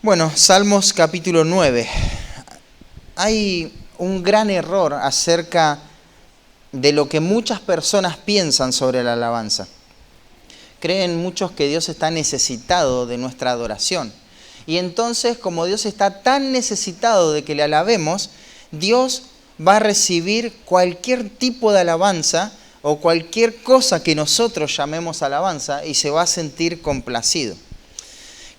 Bueno, Salmos capítulo 9. Hay un gran error acerca de lo que muchas personas piensan sobre la alabanza. Creen muchos que Dios está necesitado de nuestra adoración. Y entonces, como Dios está tan necesitado de que le alabemos, Dios va a recibir cualquier tipo de alabanza o cualquier cosa que nosotros llamemos alabanza y se va a sentir complacido.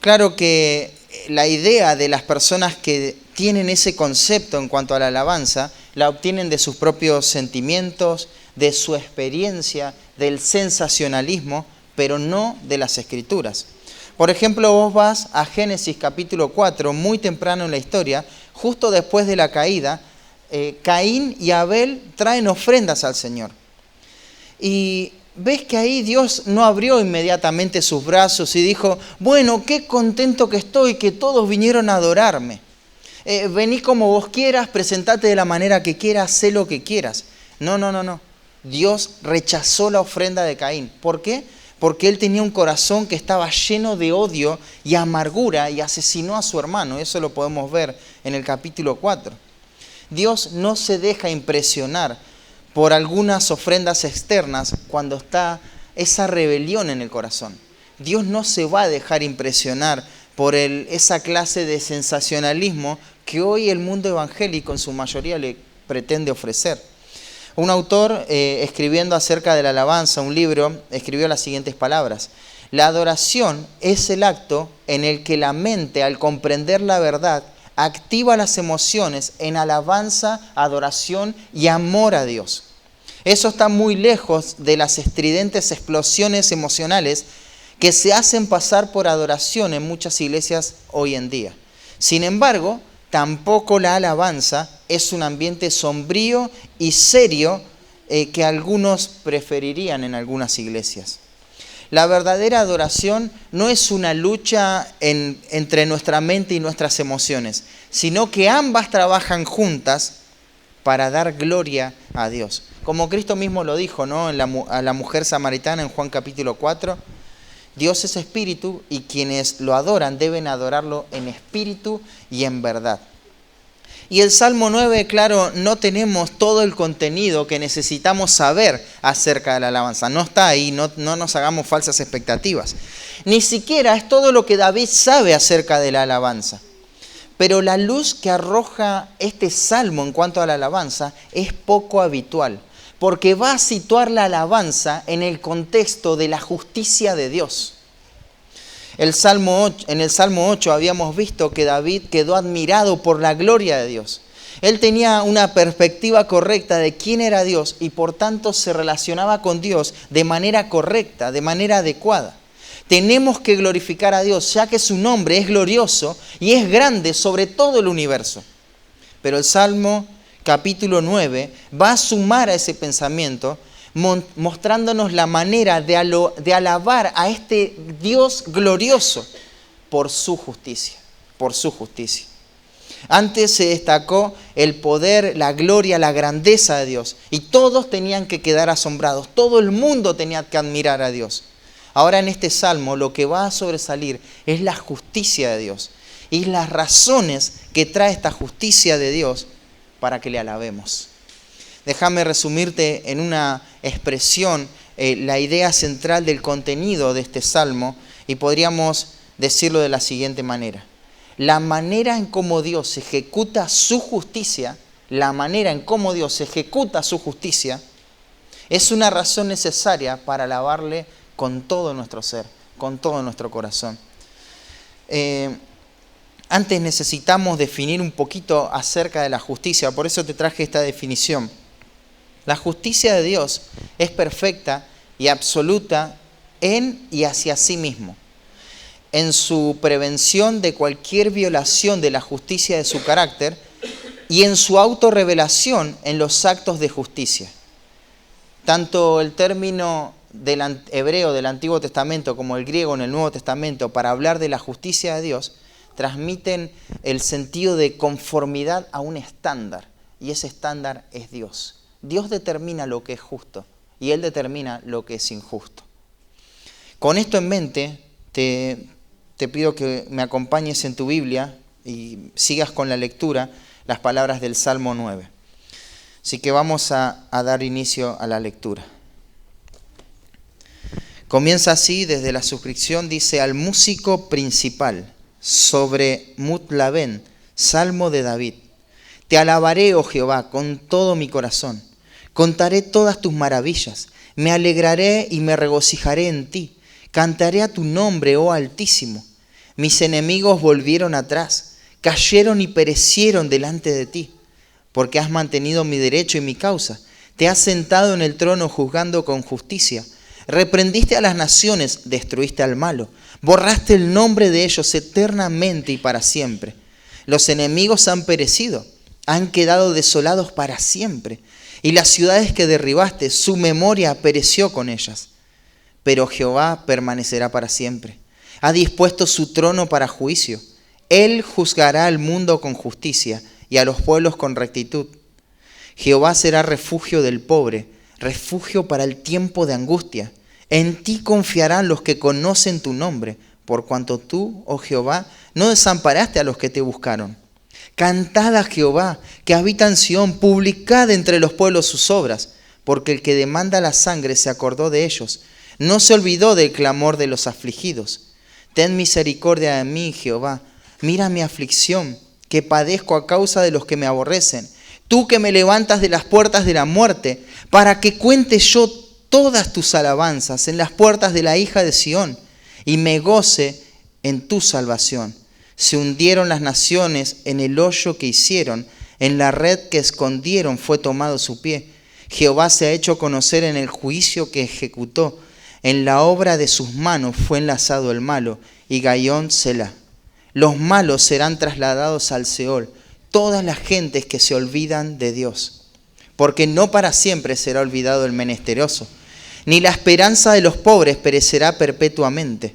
Claro que la idea de las personas que tienen ese concepto en cuanto a la alabanza, la obtienen de sus propios sentimientos, de su experiencia, del sensacionalismo, pero no de las Escrituras. Por ejemplo, vos vas a Génesis capítulo 4, muy temprano en la historia, justo después de la caída, Caín y Abel traen ofrendas al Señor. Y ves que ahí Dios no abrió inmediatamente sus brazos y dijo, bueno, qué contento que estoy, que todos vinieron a adorarme. Vení como vos quieras, presentate de la manera que quieras, sé lo que quieras. No. Dios rechazó la ofrenda de Caín. ¿Por qué? Porque él tenía un corazón que estaba lleno de odio y amargura y asesinó a su hermano. Eso lo podemos ver en el capítulo 4. Dios no se deja impresionar por algunas ofrendas externas cuando está esa rebelión en el corazón. Dios no se va a dejar impresionar por esa clase de sensacionalismo que hoy el mundo evangélico en su mayoría le pretende ofrecer. Un autor, escribiendo acerca de la alabanza, un libro, escribió las siguientes palabras. La adoración es el acto en el que la mente, al comprender la verdad, activa las emociones en alabanza, adoración y amor a Dios. Eso está muy lejos de las estridentes explosiones emocionales que se hacen pasar por adoración en muchas iglesias hoy en día. Sin embargo, tampoco la alabanza es un ambiente sombrío y serio que algunos preferirían en algunas iglesias. La verdadera adoración no es una lucha entre nuestra mente y nuestras emociones, sino que ambas trabajan juntas para dar gloria a Dios. Como Cristo mismo lo dijo, ¿no? A la mujer samaritana en Juan capítulo 4, Dios es espíritu y quienes lo adoran deben adorarlo en espíritu y en verdad. Y el Salmo 9, claro, no tenemos todo el contenido que necesitamos saber acerca de la alabanza. No está ahí, no nos hagamos falsas expectativas. Ni siquiera es todo lo que David sabe acerca de la alabanza. Pero la luz que arroja este salmo en cuanto a la alabanza es poco habitual, porque va a situar la alabanza en el contexto de la justicia de Dios. En el Salmo 8 habíamos visto que David quedó admirado por la gloria de Dios. Él tenía una perspectiva correcta de quién era Dios y por tanto se relacionaba con Dios de manera correcta, de manera adecuada. Tenemos que glorificar a Dios, ya que su nombre es glorioso y es grande sobre todo el universo. Pero el Salmo capítulo 9 va a sumar a ese pensamiento, mostrándonos la manera de alabar a este Dios glorioso por su justicia, Antes se destacó el poder, la gloria, la grandeza de Dios. Y todos tenían que quedar asombrados, todo el mundo tenía que admirar a Dios. Ahora en este salmo lo que va a sobresalir es la justicia de Dios y las razones que trae esta justicia de Dios para que le alabemos. Déjame resumirte en una expresión la idea central del contenido de este salmo y podríamos decirlo de la siguiente manera. La manera en cómo Dios ejecuta su justicia, es una razón necesaria para alabarle con todo nuestro ser, con todo nuestro corazón. Antes necesitamos definir un poquito acerca de la justicia, por eso te traje esta definición. La justicia de Dios es perfecta y absoluta en y hacia sí mismo, en su prevención de cualquier violación de la justicia de su carácter y en su autorrevelación en los actos de justicia. Tanto el término del hebreo del Antiguo Testamento como el griego en el Nuevo Testamento para hablar de la justicia de Dios transmiten el sentido de conformidad a un estándar, y ese estándar es Dios. Dios determina lo que es justo y Él determina lo que es injusto. Con esto en mente, te te pido que me acompañes en tu Biblia y sigas con la lectura las palabras del Salmo 9. Así que vamos a dar inicio a la lectura. Comienza así desde la suscripción, dice: al músico principal, sobre Mutlaben, Salmo de David. Te alabaré, oh Jehová, con todo mi corazón. Contaré todas tus maravillas. Me alegraré y me regocijaré en ti. Cantaré a tu nombre, oh Altísimo. Mis enemigos volvieron atrás, cayeron y perecieron delante de ti, porque has mantenido mi derecho y mi causa. Te has sentado en el trono juzgando con justicia. Reprendiste a las naciones, destruiste al malo. Borraste el nombre de ellos eternamente y para siempre. Los enemigos han perecido, han quedado desolados para siempre. Y las ciudades que derribaste, su memoria pereció con ellas. Pero Jehová permanecerá para siempre. Ha dispuesto su trono para juicio. Él juzgará al mundo con justicia y a los pueblos con rectitud. Jehová será refugio del pobre, refugio para el tiempo de angustia. En ti confiarán los que conocen tu nombre, por cuanto tú, oh Jehová, no desamparaste a los que te buscaron. Cantad a Jehová, que habita en Sión, publicad entre los pueblos sus obras, porque el que demanda la sangre se acordó de ellos, no se olvidó del clamor de los afligidos. Ten misericordia de mí, Jehová, mira mi aflicción, que padezco a causa de los que me aborrecen. Tú que me levantas de las puertas de la muerte, para que cuente yo todas tus alabanzas en las puertas de la hija de Sión, y me goce en tu salvación. Se hundieron las naciones en el hoyo que hicieron, en la red que escondieron fue tomado su pie. Jehová se ha hecho conocer en el juicio que ejecutó, en la obra de sus manos fue enlazado el malo, y Gaión Selah. Los malos serán trasladados al Seol, todas las gentes que se olvidan de Dios. Porque no para siempre será olvidado el menesteroso, ni la esperanza de los pobres perecerá perpetuamente.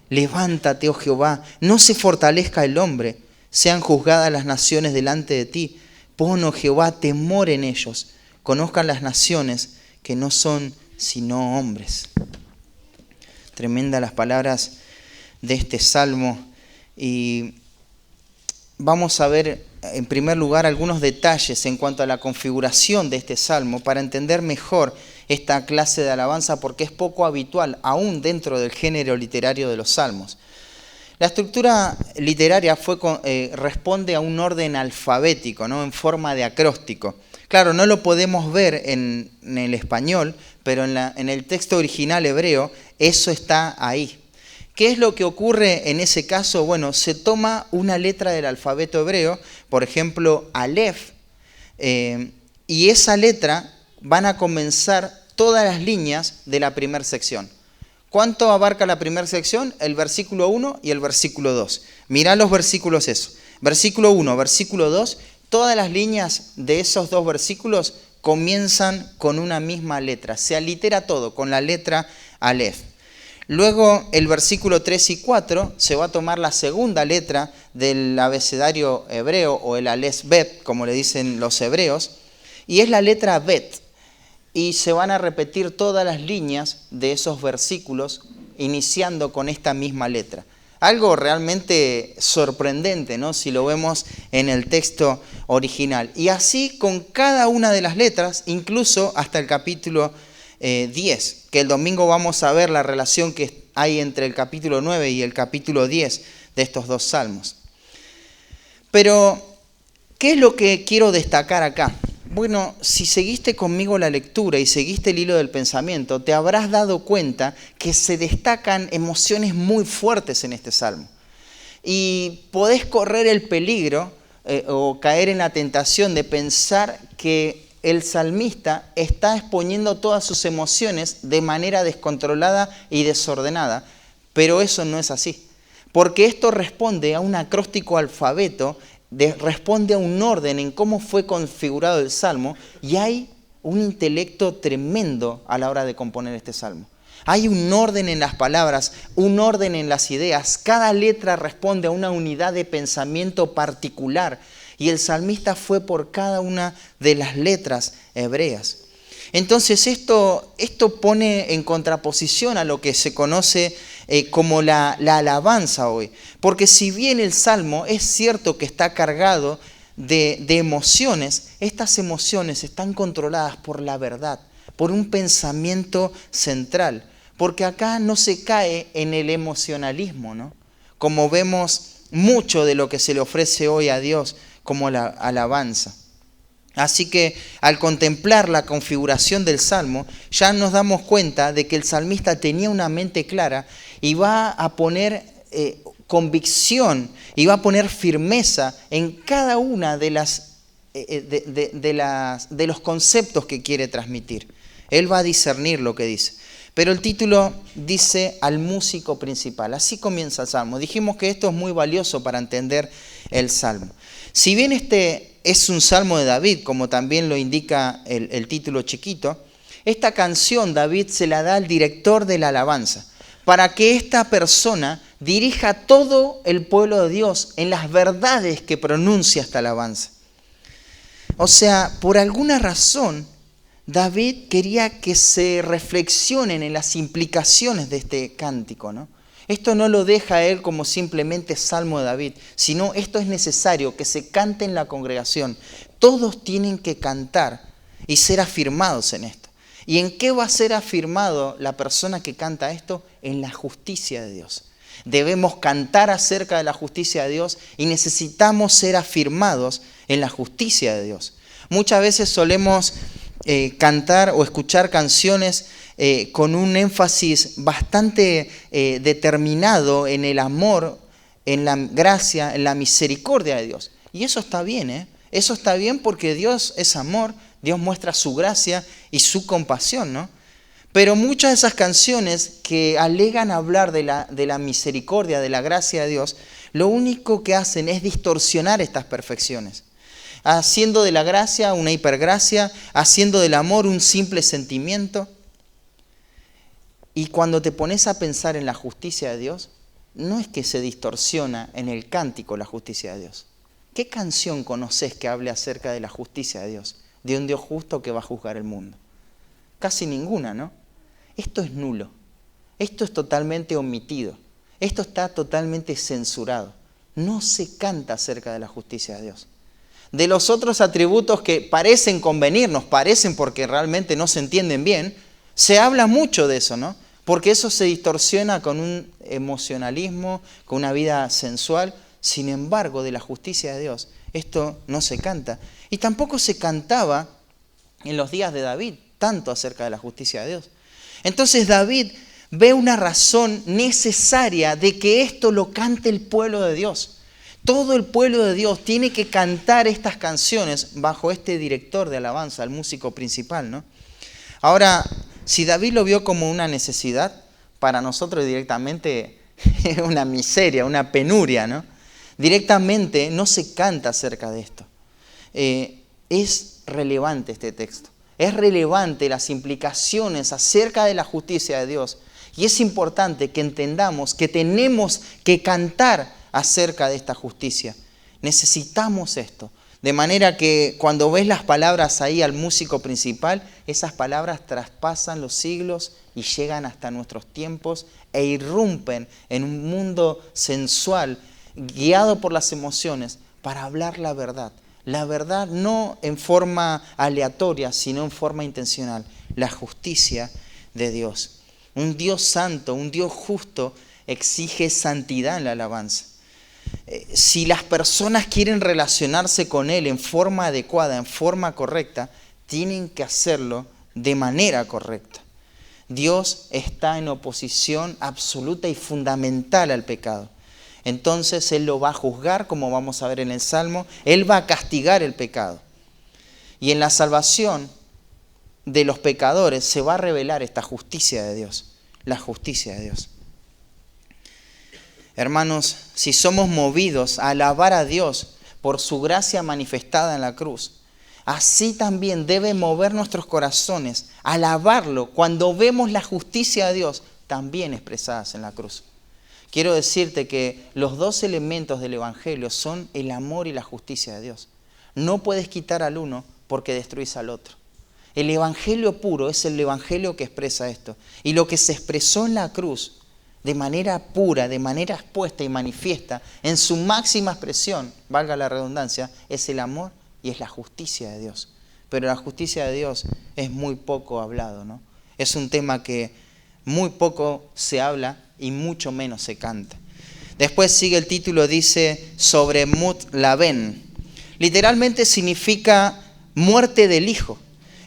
Levántate, oh Jehová, no se fortalezca el hombre, sean juzgadas las naciones delante de ti. Pon, oh Jehová, temor en ellos, conozcan las naciones que no son sino hombres. Tremendas las palabras de este salmo, y vamos a ver en primer lugar algunos detalles en cuanto a la configuración de este salmo para entender mejor esta clase de alabanza, porque es poco habitual aún dentro del género literario de los salmos. La estructura literaria responde a un orden alfabético, ¿no? En forma de acróstico. Claro, no lo podemos ver en el español, pero en el texto original hebreo eso está ahí. ¿Qué es lo que ocurre en ese caso? Bueno, se toma una letra del alfabeto hebreo, por ejemplo, Aleph, y esa letra van a comenzar todas las líneas de la primera sección. ¿Cuánto abarca la primera sección? El versículo 1 y el versículo 2. Mirá los versículos eso. Versículo 1, versículo 2, todas las líneas de esos dos versículos comienzan con una misma letra. Se alitera todo con la letra Aleph. Luego el versículo 3 y 4 se va a tomar la segunda letra del abecedario hebreo, o el Aleph Bet, como le dicen los hebreos, y es la letra Bet. Y se van a repetir todas las líneas de esos versículos iniciando con esta misma letra. Algo realmente sorprendente, ¿no? Si lo vemos en el texto original. Y así con cada una de las letras, incluso hasta el capítulo 10, que el domingo vamos a ver la relación que hay entre el capítulo 9 y el capítulo 10 de estos dos salmos. Pero, ¿qué es lo que quiero destacar acá? Bueno, si seguiste conmigo la lectura y seguiste el hilo del pensamiento, te habrás dado cuenta que se destacan emociones muy fuertes en este salmo. Y podés correr el peligro o caer en la tentación de pensar que el salmista está exponiendo todas sus emociones de manera descontrolada y desordenada, pero eso no es así, porque esto responde a un acróstico alfabeto, responde a un orden en cómo fue configurado el salmo, y hay un intelecto tremendo a la hora de componer este salmo. Hay un orden en las palabras, un orden en las ideas, cada letra responde a una unidad de pensamiento particular, y el salmista fue por cada una de las letras hebreas. Entonces esto pone en contraposición a lo que se conoce como la alabanza hoy. Porque si bien el Salmo es cierto que está cargado de emociones, estas emociones están controladas por la verdad, por un pensamiento central. Porque acá no se cae en el emocionalismo, ¿no? Como vemos mucho de lo que se le ofrece hoy a Dios como la alabanza. Así que al contemplar la configuración del Salmo, ya nos damos cuenta de que el salmista tenía una mente clara y va a poner convicción y va a poner firmeza en cada una de los conceptos que quiere transmitir. Él va a discernir lo que dice. Pero el título dice al músico principal. Así comienza el Salmo. Dijimos que esto es muy valioso para entender el Salmo. Si bien este es un Salmo de David, como también lo indica el título chiquito, esta canción David se la da al director de la alabanza, para que esta persona dirija a todo el pueblo de Dios en las verdades que pronuncia esta alabanza. O sea, por alguna razón, David quería que se reflexionen en las implicaciones de este cántico, ¿no? Esto no lo deja a él como simplemente Salmo de David, sino esto es necesario que se cante en la congregación. Todos tienen que cantar y ser afirmados en esto. ¿Y en qué va a ser afirmado la persona que canta esto? En la justicia de Dios. Debemos cantar acerca de la justicia de Dios y necesitamos ser afirmados en la justicia de Dios. Muchas veces solemos cantar o escuchar canciones con un énfasis bastante determinado en el amor, en la gracia, en la misericordia de Dios. Y eso está bien, ¿eh? Eso está bien porque Dios es amor, Dios muestra su gracia y su compasión, ¿no? Pero muchas de esas canciones que alegan hablar de la misericordia, de la gracia de Dios, lo único que hacen es distorsionar estas perfecciones, haciendo de la gracia una hipergracia, haciendo del amor un simple sentimiento. Y cuando te pones a pensar en la justicia de Dios, no es que se distorsiona en el cántico la justicia de Dios. ¿Qué canción conoces que hable acerca de la justicia de Dios? De un Dios justo que va a juzgar el mundo. Casi ninguna, ¿no? Esto es nulo. Esto es totalmente omitido. Esto está totalmente censurado. No se canta acerca de la justicia de Dios. De los otros atributos que parecen convenirnos, parecen porque realmente no se entienden bien, se habla mucho de eso, ¿no? Porque eso se distorsiona con un emocionalismo, con una vida sensual. Sin embargo, de la justicia de Dios, esto no se canta. Y tampoco se cantaba en los días de David tanto acerca de la justicia de Dios. Entonces David ve una razón necesaria de que esto lo cante el pueblo de Dios. Todo el pueblo de Dios tiene que cantar estas canciones bajo este director de alabanza, el músico principal, ¿no? Ahora, si David lo vio como una necesidad, para nosotros directamente es una miseria, una penuria, ¿no? Directamente no se canta acerca de esto. Es relevante este texto. Es relevante las implicaciones acerca de la justicia de Dios. Y es importante que entendamos que tenemos que cantar acerca de esta justicia. Necesitamos esto. De manera que cuando ves las palabras ahí al músico principal, esas palabras traspasan los siglos y llegan hasta nuestros tiempos e irrumpen en un mundo sensual, guiado por las emociones, para hablar la verdad. La verdad no en forma aleatoria, sino en forma intencional. La justicia de Dios. Un Dios santo, un Dios justo, exige santidad en la alabanza. Si las personas quieren relacionarse con Él en forma adecuada, en forma correcta, tienen que hacerlo de manera correcta. Dios está en oposición absoluta y fundamental al pecado. Entonces Él lo va a juzgar, como vamos a ver en el Salmo. Él va a castigar el pecado. Y en la salvación de los pecadores se va a revelar esta justicia de Dios, la justicia de Dios. Hermanos, si somos movidos a alabar a Dios por su gracia manifestada en la cruz, así también debe mover nuestros corazones a alabarlo cuando vemos la justicia de Dios también expresadas en la cruz. Quiero decirte que los dos elementos del Evangelio son el amor y la justicia de Dios. No puedes quitar al uno porque destruís al otro. El Evangelio puro es el Evangelio que expresa esto. Y lo que se expresó en la cruz de manera pura, de manera expuesta y manifiesta, en su máxima expresión, valga la redundancia, es el amor y es la justicia de Dios. Pero la justicia de Dios es muy poco hablado, ¿no? Es un tema que muy poco se habla y mucho menos se canta. Después sigue el título, dice, sobre Mut Laben. Literalmente significa muerte del hijo.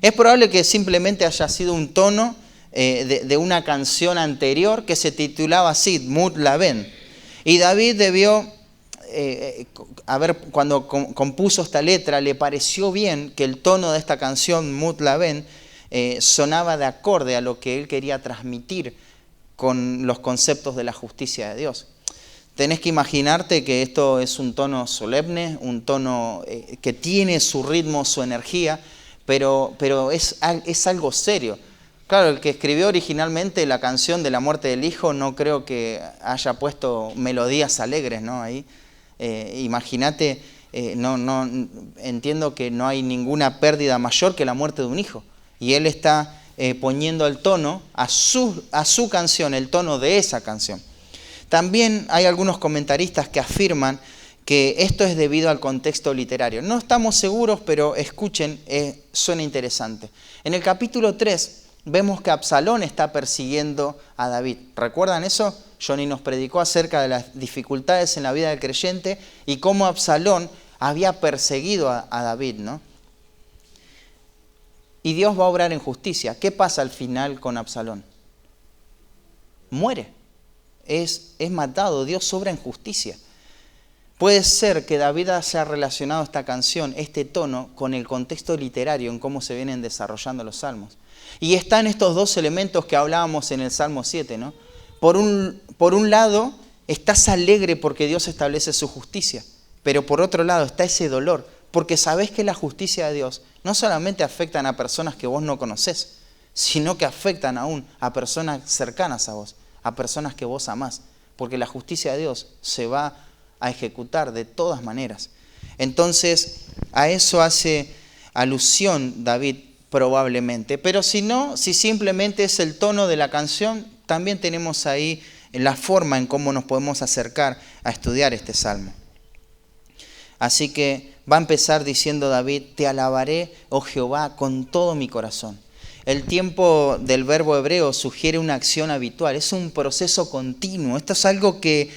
Es probable que simplemente haya sido un tono de una canción anterior que se titulaba así, Mut Laben. Y David debió, cuando compuso esta letra, le pareció bien que el tono de esta canción, Mut Laben, sonaba de acorde a lo que él quería transmitir con los conceptos de la justicia de Dios. Tenés que imaginarte que esto es un tono solemne, un tono que tiene su ritmo, su energía, pero es algo serio. Claro, el que escribió originalmente la canción de la muerte del hijo no creo que haya puesto melodías alegres, ¿no? Ahí, imagínate, entiendo que no hay ninguna pérdida mayor que la muerte de un hijo. Y él está poniendo el tono a su canción, el tono de esa canción. También hay algunos comentaristas que afirman que esto es debido al contexto literario. No estamos seguros, pero escuchen, suena interesante. En el capítulo 3 vemos que Absalón está persiguiendo a David. ¿Recuerdan eso? Johnny nos predicó acerca de las dificultades en la vida del creyente y cómo Absalón había perseguido a David, ¿no? Y Dios va a obrar en justicia. ¿Qué pasa al final con Absalón? Muere. Es matado. Dios obra en justicia. Puede ser que David haya relacionado esta canción, este tono, con el contexto literario en cómo se vienen desarrollando los salmos. Y están estos dos elementos que hablábamos en el Salmo 7, ¿no? Por un lado, estás alegre porque Dios establece su justicia, pero por otro lado está ese dolor, porque sabés que la justicia de Dios no solamente afectan a personas que vos no conocés, sino que afectan aún a personas cercanas a vos, a personas que vos amás, porque la justicia de Dios se va a ejecutar de todas maneras. Entonces, a eso hace alusión David probablemente. Pero si no, si simplemente es el tono de la canción, también tenemos ahí la forma en cómo nos podemos acercar a estudiar este salmo. Así que va a empezar diciendo David, te alabaré, oh Jehová, con todo mi corazón. El tiempo del verbo hebreo sugiere una acción habitual, es un proceso continuo. Esto es algo que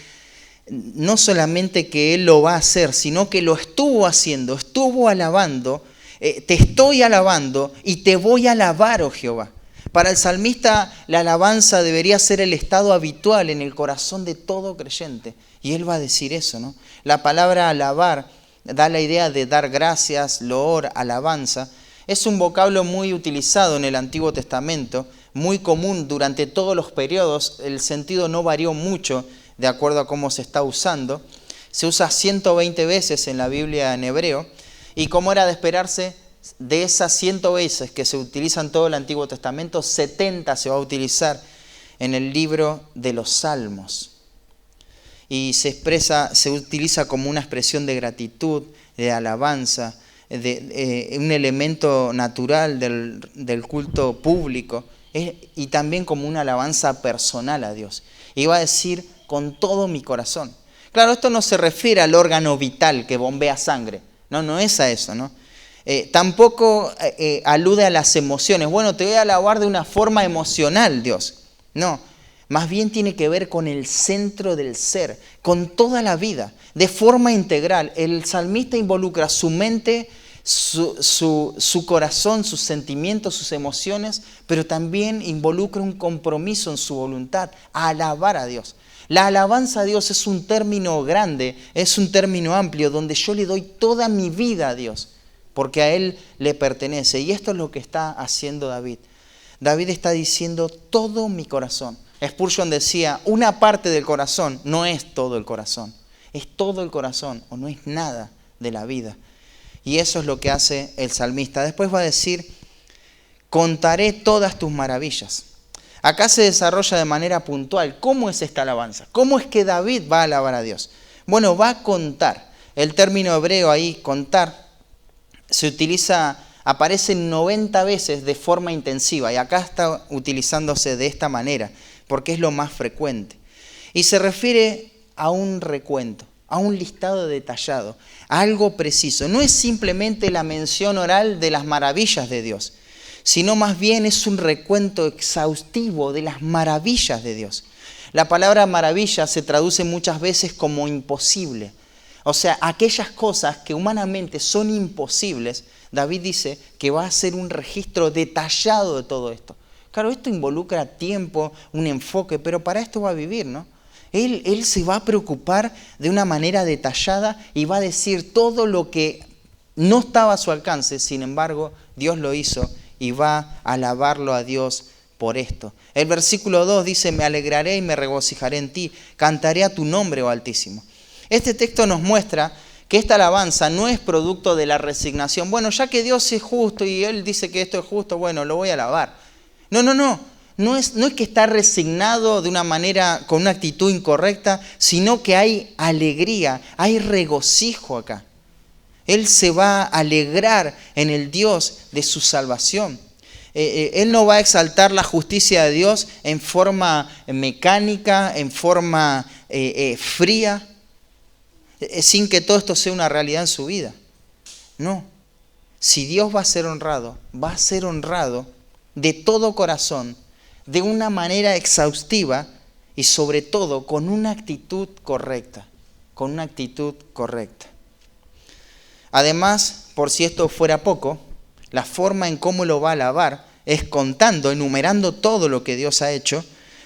no solamente que él lo va a hacer, sino que lo estuvo haciendo, estuvo alabando, te estoy alabando y te voy a alabar, oh Jehová. Para el salmista la alabanza debería ser el estado habitual en el corazón de todo creyente. Y él va a decir eso, ¿no? La palabra alabar da la idea de dar gracias, loor, alabanza. Es un vocablo muy utilizado en el Antiguo Testamento, muy común durante todos los periodos. El sentido no varió mucho de acuerdo a cómo se está usando. Se usa 120 veces en la Biblia en hebreo. Y como era de esperarse, de esas 100 veces que se utilizan todo el Antiguo Testamento, 70 se va a utilizar en el libro de los Salmos. Y se utiliza como una expresión de gratitud, de alabanza, de un elemento natural del culto público, y también como una alabanza personal a Dios. Y va a decir, con todo mi corazón. Claro, esto no se refiere al órgano vital que bombea sangre. No es a eso, ¿no? Tampoco alude a las emociones. Bueno, te voy a alabar de una forma emocional, Dios. No, más bien tiene que ver con el centro del ser, con toda la vida, de forma integral. El salmista involucra su mente, su corazón, sus sentimientos, sus emociones, pero también involucra un compromiso en su voluntad, a alabar a Dios. La alabanza a Dios es un término grande, es un término amplio, donde yo le doy toda mi vida a Dios, porque a Él le pertenece. Y esto es lo que está haciendo David. David está diciendo todo mi corazón. Spurgeon decía, una parte del corazón no es todo el corazón, es todo el corazón o no es nada de la vida. Y eso es lo que hace el salmista. Después va a decir, contaré todas tus maravillas. Acá se desarrolla de manera puntual. ¿Cómo es esta alabanza? ¿Cómo es que David va a alabar a Dios? Bueno, va a contar. El término hebreo ahí, contar, aparece 90 veces de forma intensiva. Y acá está utilizándose de esta manera, porque es lo más frecuente. Y se refiere a un recuento, a un listado detallado, a algo preciso. No es simplemente la mención oral de las maravillas de Dios, sino más bien es un recuento exhaustivo de las maravillas de Dios. La palabra maravilla se traduce muchas veces como imposible. O sea, aquellas cosas que humanamente son imposibles, David dice que va a hacer un registro detallado de todo esto. Claro, esto involucra tiempo, un enfoque, pero para esto va a vivir, ¿no? Él se va a preocupar de una manera detallada y va a decir todo lo que no estaba a su alcance, sin embargo, Dios lo hizo y va a alabarlo a Dios por esto. El versículo 2 dice, me alegraré y me regocijaré en ti, cantaré a tu nombre, oh Altísimo. Este texto nos muestra que esta alabanza no es producto de la resignación. Bueno, ya que Dios es justo y Él dice que esto es justo, bueno, lo voy a alabar. No es que está resignado de una manera, con una actitud incorrecta, sino que hay alegría, hay regocijo acá. Él se va a alegrar en el Dios de su salvación. Él no va a exaltar la justicia de Dios en forma mecánica, en forma fría, sin que todo esto sea una realidad en su vida. No. Si Dios va a ser honrado de todo corazón, de una manera exhaustiva y sobre todo con una actitud correcta. Además, por si esto fuera poco, la forma en cómo lo va a alabar es contando, enumerando todo lo que Dios ha hecho,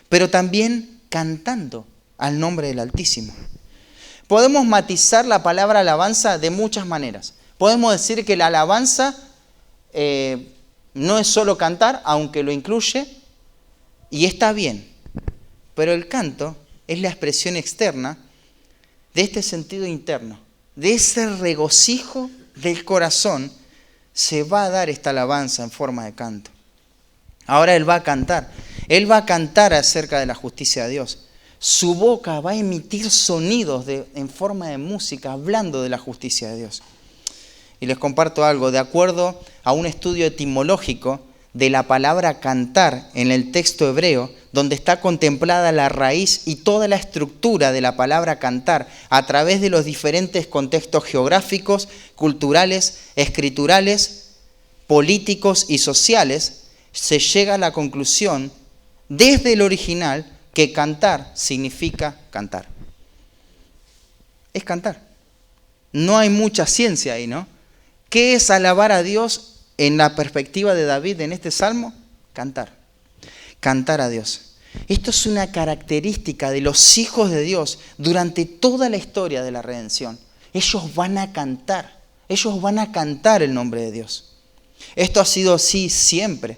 pero también cantando al nombre del Altísimo. Podemos matizar la palabra alabanza de muchas maneras. Podemos decir que la alabanza no es solo cantar, aunque lo incluye, y está bien. Pero el canto es la expresión externa de este sentido interno, de ese regocijo del corazón. Se va a dar esta alabanza en forma de canto. Ahora Él va a cantar acerca de la justicia de Dios. Su boca va a emitir sonidos en forma de música, hablando de la justicia de Dios. Y les comparto algo, de acuerdo a un estudio etimológico de la palabra cantar en el texto hebreo, donde está contemplada la raíz y toda la estructura de la palabra cantar a través de los diferentes contextos geográficos, culturales, escriturales, políticos y sociales, se llega a la conclusión, desde el original, que cantar significa cantar. Es cantar. No hay mucha ciencia ahí, ¿no? ¿Qué es alabar a Dios en la perspectiva de David en este salmo? Cantar. Cantar a Dios. Esto es una característica de los hijos de Dios durante toda la historia de la redención. Ellos van a cantar. Ellos van a cantar el nombre de Dios. Esto ha sido así siempre.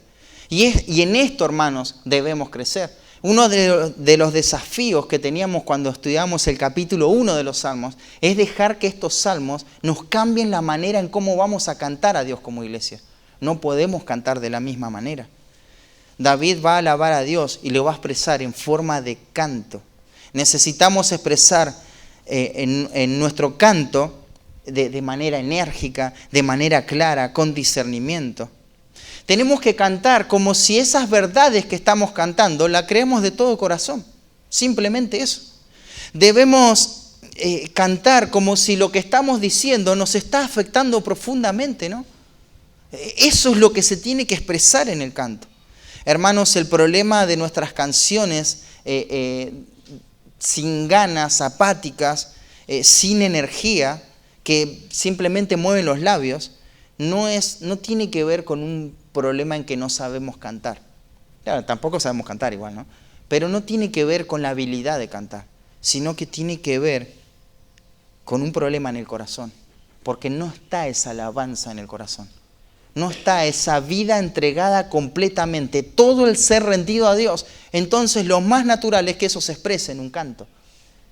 Y en esto, hermanos, debemos crecer. Uno de los desafíos que teníamos cuando estudiamos el capítulo 1 de los Salmos es dejar que estos salmos nos cambien la manera en cómo vamos a cantar a Dios como iglesia. No podemos cantar de la misma manera. David va a alabar a Dios y lo va a expresar en forma de canto. Necesitamos expresar en nuestro canto de manera enérgica, de manera clara, con discernimiento. Tenemos que cantar como si esas verdades que estamos cantando las creemos de todo corazón. Simplemente eso. Debemos cantar como si lo que estamos diciendo nos está afectando profundamente, ¿no? Eso es lo que se tiene que expresar en el canto. Hermanos, el problema de nuestras canciones sin ganas, apáticas, sin energía, que simplemente mueven los labios, no tiene que ver con un problema en que no sabemos cantar. Claro, tampoco sabemos cantar igual, ¿no? Pero no tiene que ver con la habilidad de cantar, sino que tiene que ver con un problema en el corazón, porque no está esa alabanza en el corazón. No está esa vida entregada completamente, todo el ser rendido a Dios. Entonces lo más natural es que eso se exprese en un canto.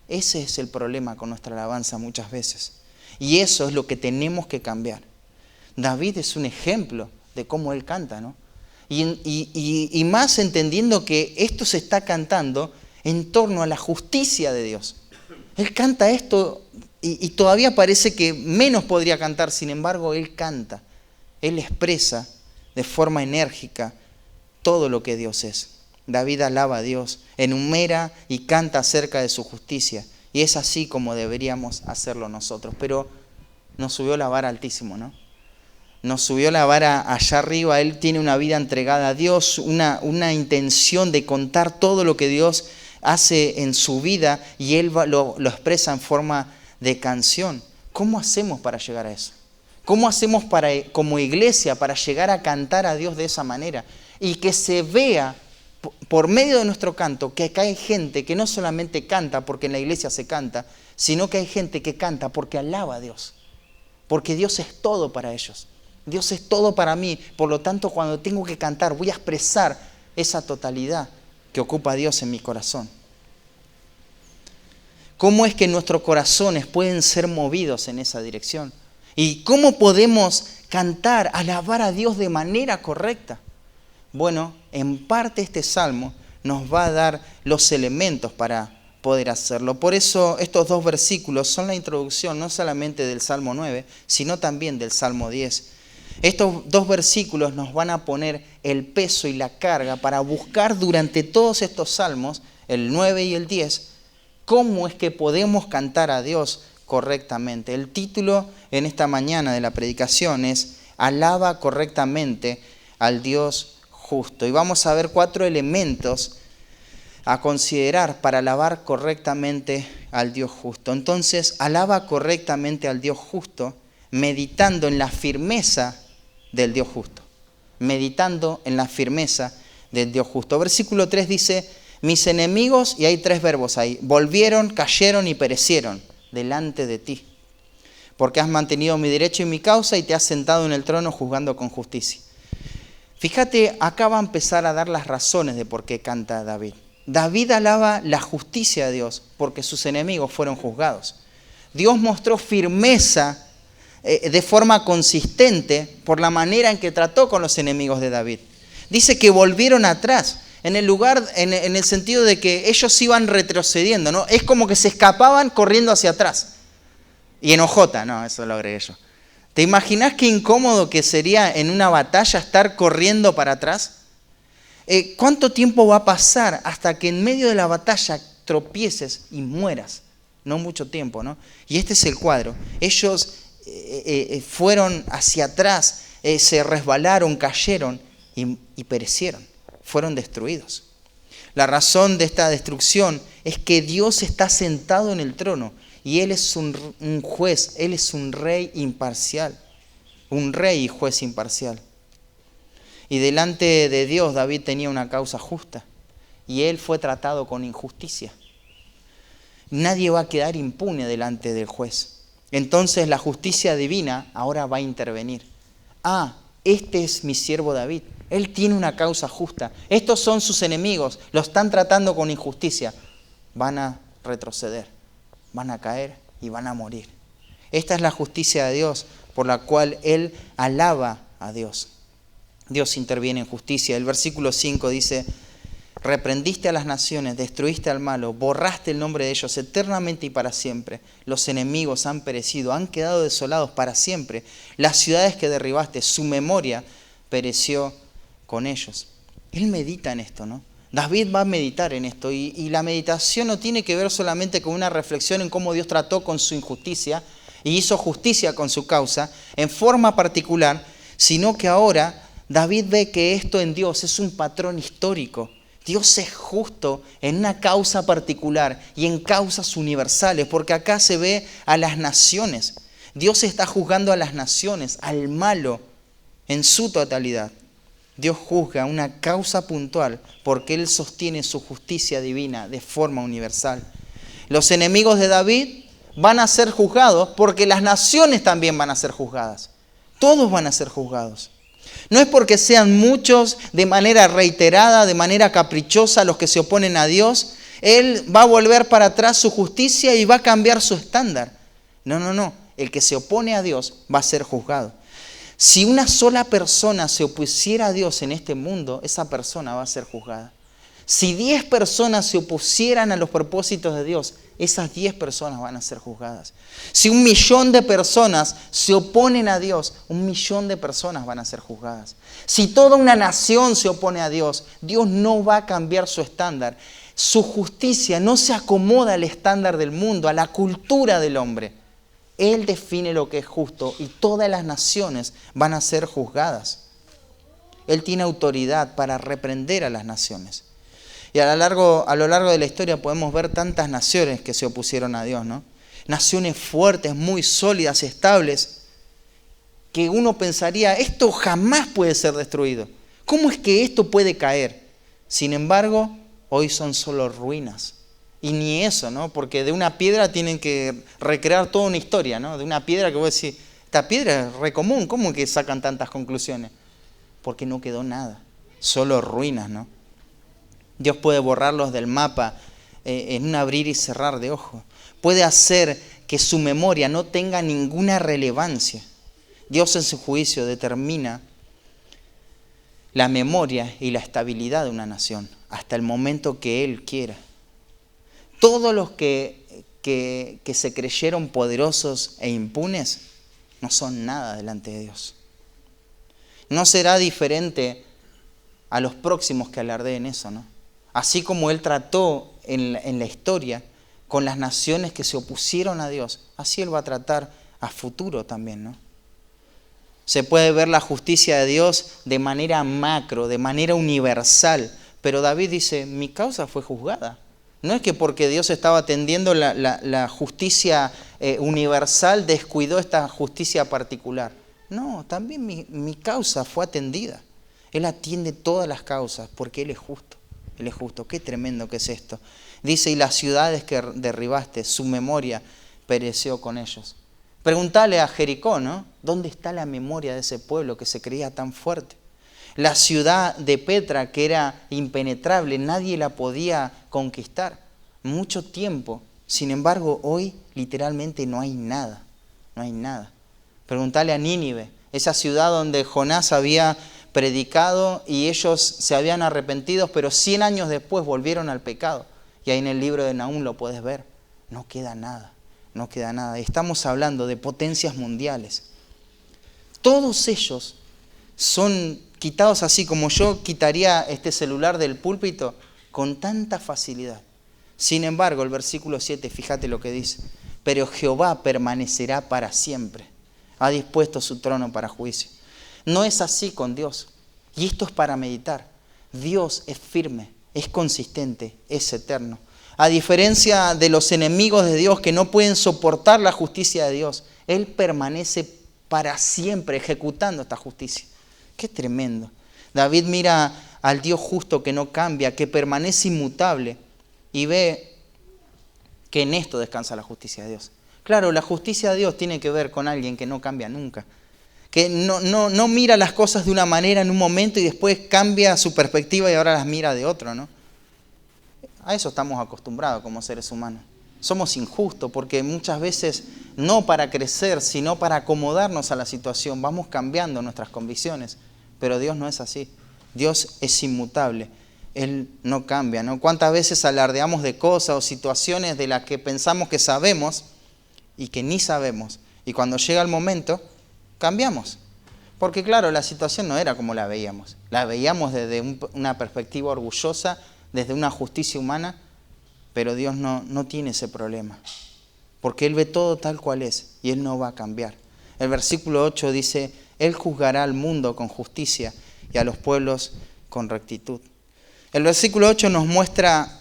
Ese es el problema con nuestra alabanza muchas veces. Y eso es lo que tenemos que cambiar. David es un ejemplo de cómo él canta, ¿no? Y más entendiendo que esto se está cantando en torno a la justicia de Dios. Él canta esto y todavía parece que menos podría cantar, sin embargo, él canta. Él expresa de forma enérgica todo lo que Dios es. David alaba a Dios, enumera y canta acerca de su justicia. Y es así como deberíamos hacerlo nosotros. Pero nos subió la vara altísimo, ¿no? Nos subió la vara allá arriba. Él tiene una vida entregada a Dios, una intención de contar todo lo que Dios hace en su vida, y Él lo expresa en forma de canción. ¿Cómo hacemos para llegar a eso? ¿Cómo hacemos como iglesia para llegar a cantar a Dios de esa manera? Y que se vea por medio de nuestro canto que acá hay gente que no solamente canta porque en la iglesia se canta, sino que hay gente que canta porque alaba a Dios. Porque Dios es todo para ellos. Dios es todo para mí. Por lo tanto, cuando tengo que cantar, voy a expresar esa totalidad que ocupa Dios en mi corazón. ¿Cómo es que nuestros corazones pueden ser movidos en esa dirección? ¿Y cómo podemos cantar, alabar a Dios de manera correcta? Bueno, en parte este salmo nos va a dar los elementos para poder hacerlo. Por eso estos dos versículos son la introducción no solamente del Salmo 9, sino también del Salmo 10. Estos dos versículos nos van a poner el peso y la carga para buscar durante todos estos salmos, el 9 y el 10, cómo es que podemos cantar a Dios correctamente. El título en esta mañana de la predicación es Alaba correctamente al Dios justo. Y vamos a ver 4 elementos a considerar para alabar correctamente al Dios justo. Entonces, alaba correctamente al Dios justo meditando en la firmeza del Dios justo. Meditando en la firmeza del Dios justo. Versículo 3 dice, mis enemigos, y hay 3 verbos ahí, volvieron, cayeron y perecieron delante de ti. Porque has mantenido mi derecho y mi causa y te has sentado en el trono juzgando con justicia. Fíjate, acá va a empezar a dar las razones de por qué canta David. David alaba la justicia de Dios porque sus enemigos fueron juzgados. Dios mostró firmeza de forma consistente por la manera en que trató con los enemigos de David. Dice que volvieron atrás, en el sentido de que ellos iban retrocediendo, ¿no? Es como que se escapaban corriendo hacia atrás. Y en ojota, no, eso lo agregué yo. ¿Te imaginas qué incómodo que sería en una batalla estar corriendo para atrás? ¿Cuánto tiempo va a pasar hasta que en medio de la batalla tropieces y mueras? No mucho tiempo, ¿no? Y este es el cuadro. Ellos fueron hacia atrás, se resbalaron, cayeron y perecieron. Fueron destruidos. La razón de esta destrucción es que Dios está sentado en el trono y Él es un juez, Él es un rey imparcial. Un rey y juez imparcial. Y delante de Dios David tenía una causa justa y él fue tratado con injusticia. Nadie va a quedar impune delante del juez. Entonces la justicia divina ahora va a intervenir. Este es mi siervo David. Él tiene una causa justa. Estos son sus enemigos. Lo están tratando con injusticia. Van a retroceder, van a caer y van a morir. Esta es la justicia de Dios por la cual él alaba a Dios. Dios interviene en justicia. El versículo 5 dice, reprendiste a las naciones, destruiste al malo, borraste el nombre de ellos eternamente y para siempre. Los enemigos han perecido, han quedado desolados para siempre. Las ciudades que derribaste, su memoria pereció con ellos. Él medita en esto, ¿no? David va a meditar en esto y la meditación no tiene que ver solamente con una reflexión en cómo Dios trató con su injusticia y hizo justicia con su causa en forma particular, sino que ahora David ve que esto en Dios es un patrón histórico. Dios es justo en una causa particular y en causas universales, porque acá se ve a las naciones. Dios está juzgando a las naciones, al malo, en su totalidad. Dios juzga una causa puntual porque Él sostiene su justicia divina de forma universal. Los enemigos de David van a ser juzgados porque las naciones también van a ser juzgadas. Todos van a ser juzgados. No es porque sean muchos de manera reiterada, de manera caprichosa los que se oponen a Dios. Él va a volver para atrás su justicia y va a cambiar su estándar. No. El que se opone a Dios va a ser juzgado. Si una sola persona se opusiera a Dios en este mundo, esa persona va a ser juzgada. Si 10 personas se opusieran a los propósitos de Dios, esas 10 personas van a ser juzgadas. Si 1.000.000 de personas se oponen a Dios, 1.000.000 de personas van a ser juzgadas. Si toda una nación se opone a Dios, Dios no va a cambiar su estándar. Su justicia no se acomoda al estándar del mundo, a la cultura del hombre. Él define lo que es justo y todas las naciones van a ser juzgadas. Él tiene autoridad para reprender a las naciones. Y a lo largo de la historia podemos ver tantas naciones que se opusieron a Dios, ¿no? Naciones fuertes, muy sólidas, estables, que uno pensaría, esto jamás puede ser destruido. ¿Cómo es que esto puede caer? Sin embargo, hoy son solo ruinas. Y ni eso, ¿no? Porque de una piedra tienen que recrear toda una historia, ¿no? De una piedra que vos decís, esta piedra es re común, ¿cómo que sacan tantas conclusiones? Porque no quedó nada, solo ruinas, ¿no? Dios puede borrarlos del mapa en un abrir y cerrar de ojos. Puede hacer que su memoria no tenga ninguna relevancia. Dios en su juicio determina la memoria y la estabilidad de una nación hasta el momento que Él quiera. Todos los que se creyeron poderosos e impunes no son nada delante de Dios. No será diferente a los próximos que alardeen eso, ¿no? Así como Él trató en la historia con las naciones que se opusieron a Dios, así Él va a tratar a futuro también, ¿no? Se puede ver la justicia de Dios de manera macro, de manera universal, pero David dice, mi causa fue juzgada. No es que porque Dios estaba atendiendo la justicia universal, descuidó esta justicia particular. No, también mi causa fue atendida. Él atiende todas las causas porque Él es justo. Él es justo. Qué tremendo que es esto. Dice, y las ciudades que derribaste, su memoria pereció con ellos. Preguntale a Jericó, ¿no? ¿Dónde está la memoria de ese pueblo que se creía tan fuerte? La ciudad de Petra, que era impenetrable, nadie la podía conquistar. Mucho tiempo. Sin embargo, hoy literalmente no hay nada. No hay nada. Preguntale a Nínive, esa ciudad donde Jonás había predicado y ellos se habían arrepentido, pero 100 años después volvieron al pecado. Y ahí en el libro de Nahum lo puedes ver. No queda nada, no queda nada. Estamos hablando de potencias mundiales. Todos ellos son quitados así como yo quitaría este celular del púlpito con tanta facilidad. Sin embargo, el versículo 7, fíjate lo que dice. Pero Jehová permanecerá para siempre. Ha dispuesto su trono para juicio. No es así con Dios. Y esto es para meditar. Dios es firme, es consistente, es eterno. A diferencia de los enemigos de Dios que no pueden soportar la justicia de Dios, Él permanece para siempre ejecutando esta justicia. Qué tremendo. David mira al Dios justo que no cambia, que permanece inmutable y ve que en esto descansa la justicia de Dios. Claro, la justicia de Dios tiene que ver con alguien que no cambia nunca. Que no mira las cosas de una manera en un momento y después cambia su perspectiva y ahora las mira de otro, ¿no? A eso estamos acostumbrados como seres humanos. Somos injustos porque muchas veces no para crecer, sino para acomodarnos a la situación, vamos cambiando nuestras convicciones. Pero Dios no es así. Dios es inmutable. Él no cambia, ¿no? ¿Cuántas veces alardeamos de cosas o situaciones de las que pensamos que sabemos y que ni sabemos? Y cuando llega el momento, cambiamos. Porque claro, la situación no era como la veíamos. La veíamos desde una perspectiva orgullosa, desde una justicia humana, pero Dios no tiene ese problema. Porque Él ve todo tal cual es y Él no va a cambiar. El versículo 8 dice, Él juzgará al mundo con justicia y a los pueblos con rectitud. El versículo 8 nos muestra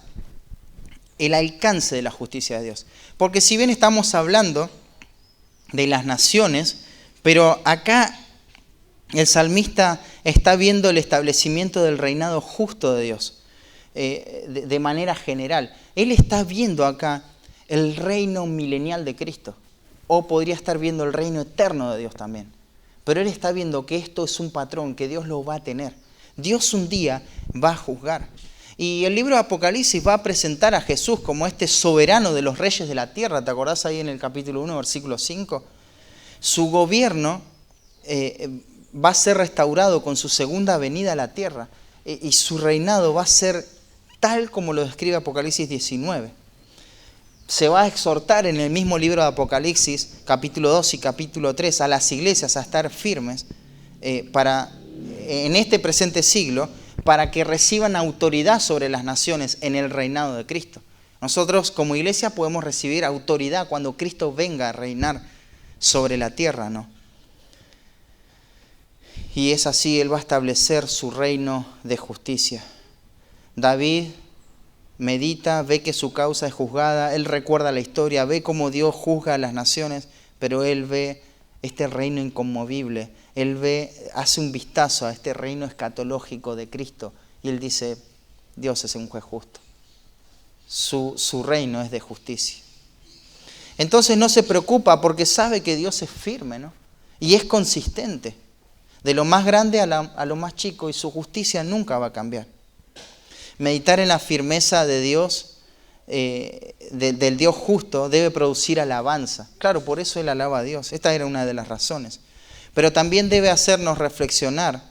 el alcance de la justicia de Dios. Porque si bien estamos hablando de las naciones, pero acá el salmista está viendo el establecimiento del reinado justo de Dios de manera general. Él está viendo acá el reino milenial de Cristo, o podría estar viendo el reino eterno de Dios también. Pero él está viendo que esto es un patrón, que Dios lo va a tener. Dios un día va a juzgar. Y el libro de Apocalipsis va a presentar a Jesús como este soberano de los reyes de la tierra. ¿Te acordás ahí en el capítulo 1, versículo 5? Su gobierno va a ser restaurado con su segunda venida a la tierra. Y su reinado va a ser tal como lo describe Apocalipsis 19. se va a exhortar en el mismo libro de Apocalipsis, capítulo 2 y capítulo 3, a las iglesias a estar firmes en este presente siglo, para que reciban autoridad sobre las naciones en el reinado de Cristo. Nosotros como iglesia podemos recibir autoridad cuando Cristo venga a reinar sobre la tierra, ¿no? Y es así, Él va a establecer su reino de justicia. David medita, ve que su causa es juzgada, él recuerda la historia, ve cómo Dios juzga a las naciones, pero él ve este reino inconmovible, hace un vistazo a este reino escatológico de Cristo y él dice, Dios es un juez justo, su reino es de justicia. Entonces no se preocupa porque sabe que Dios es firme, ¿no? Y es consistente, de lo más grande a lo más chico, y su justicia nunca va a cambiar. Meditar en la firmeza de Dios, del Dios justo, debe producir alabanza. Claro, por eso él alaba a Dios. Esta era una de las razones. Pero también debe hacernos reflexionar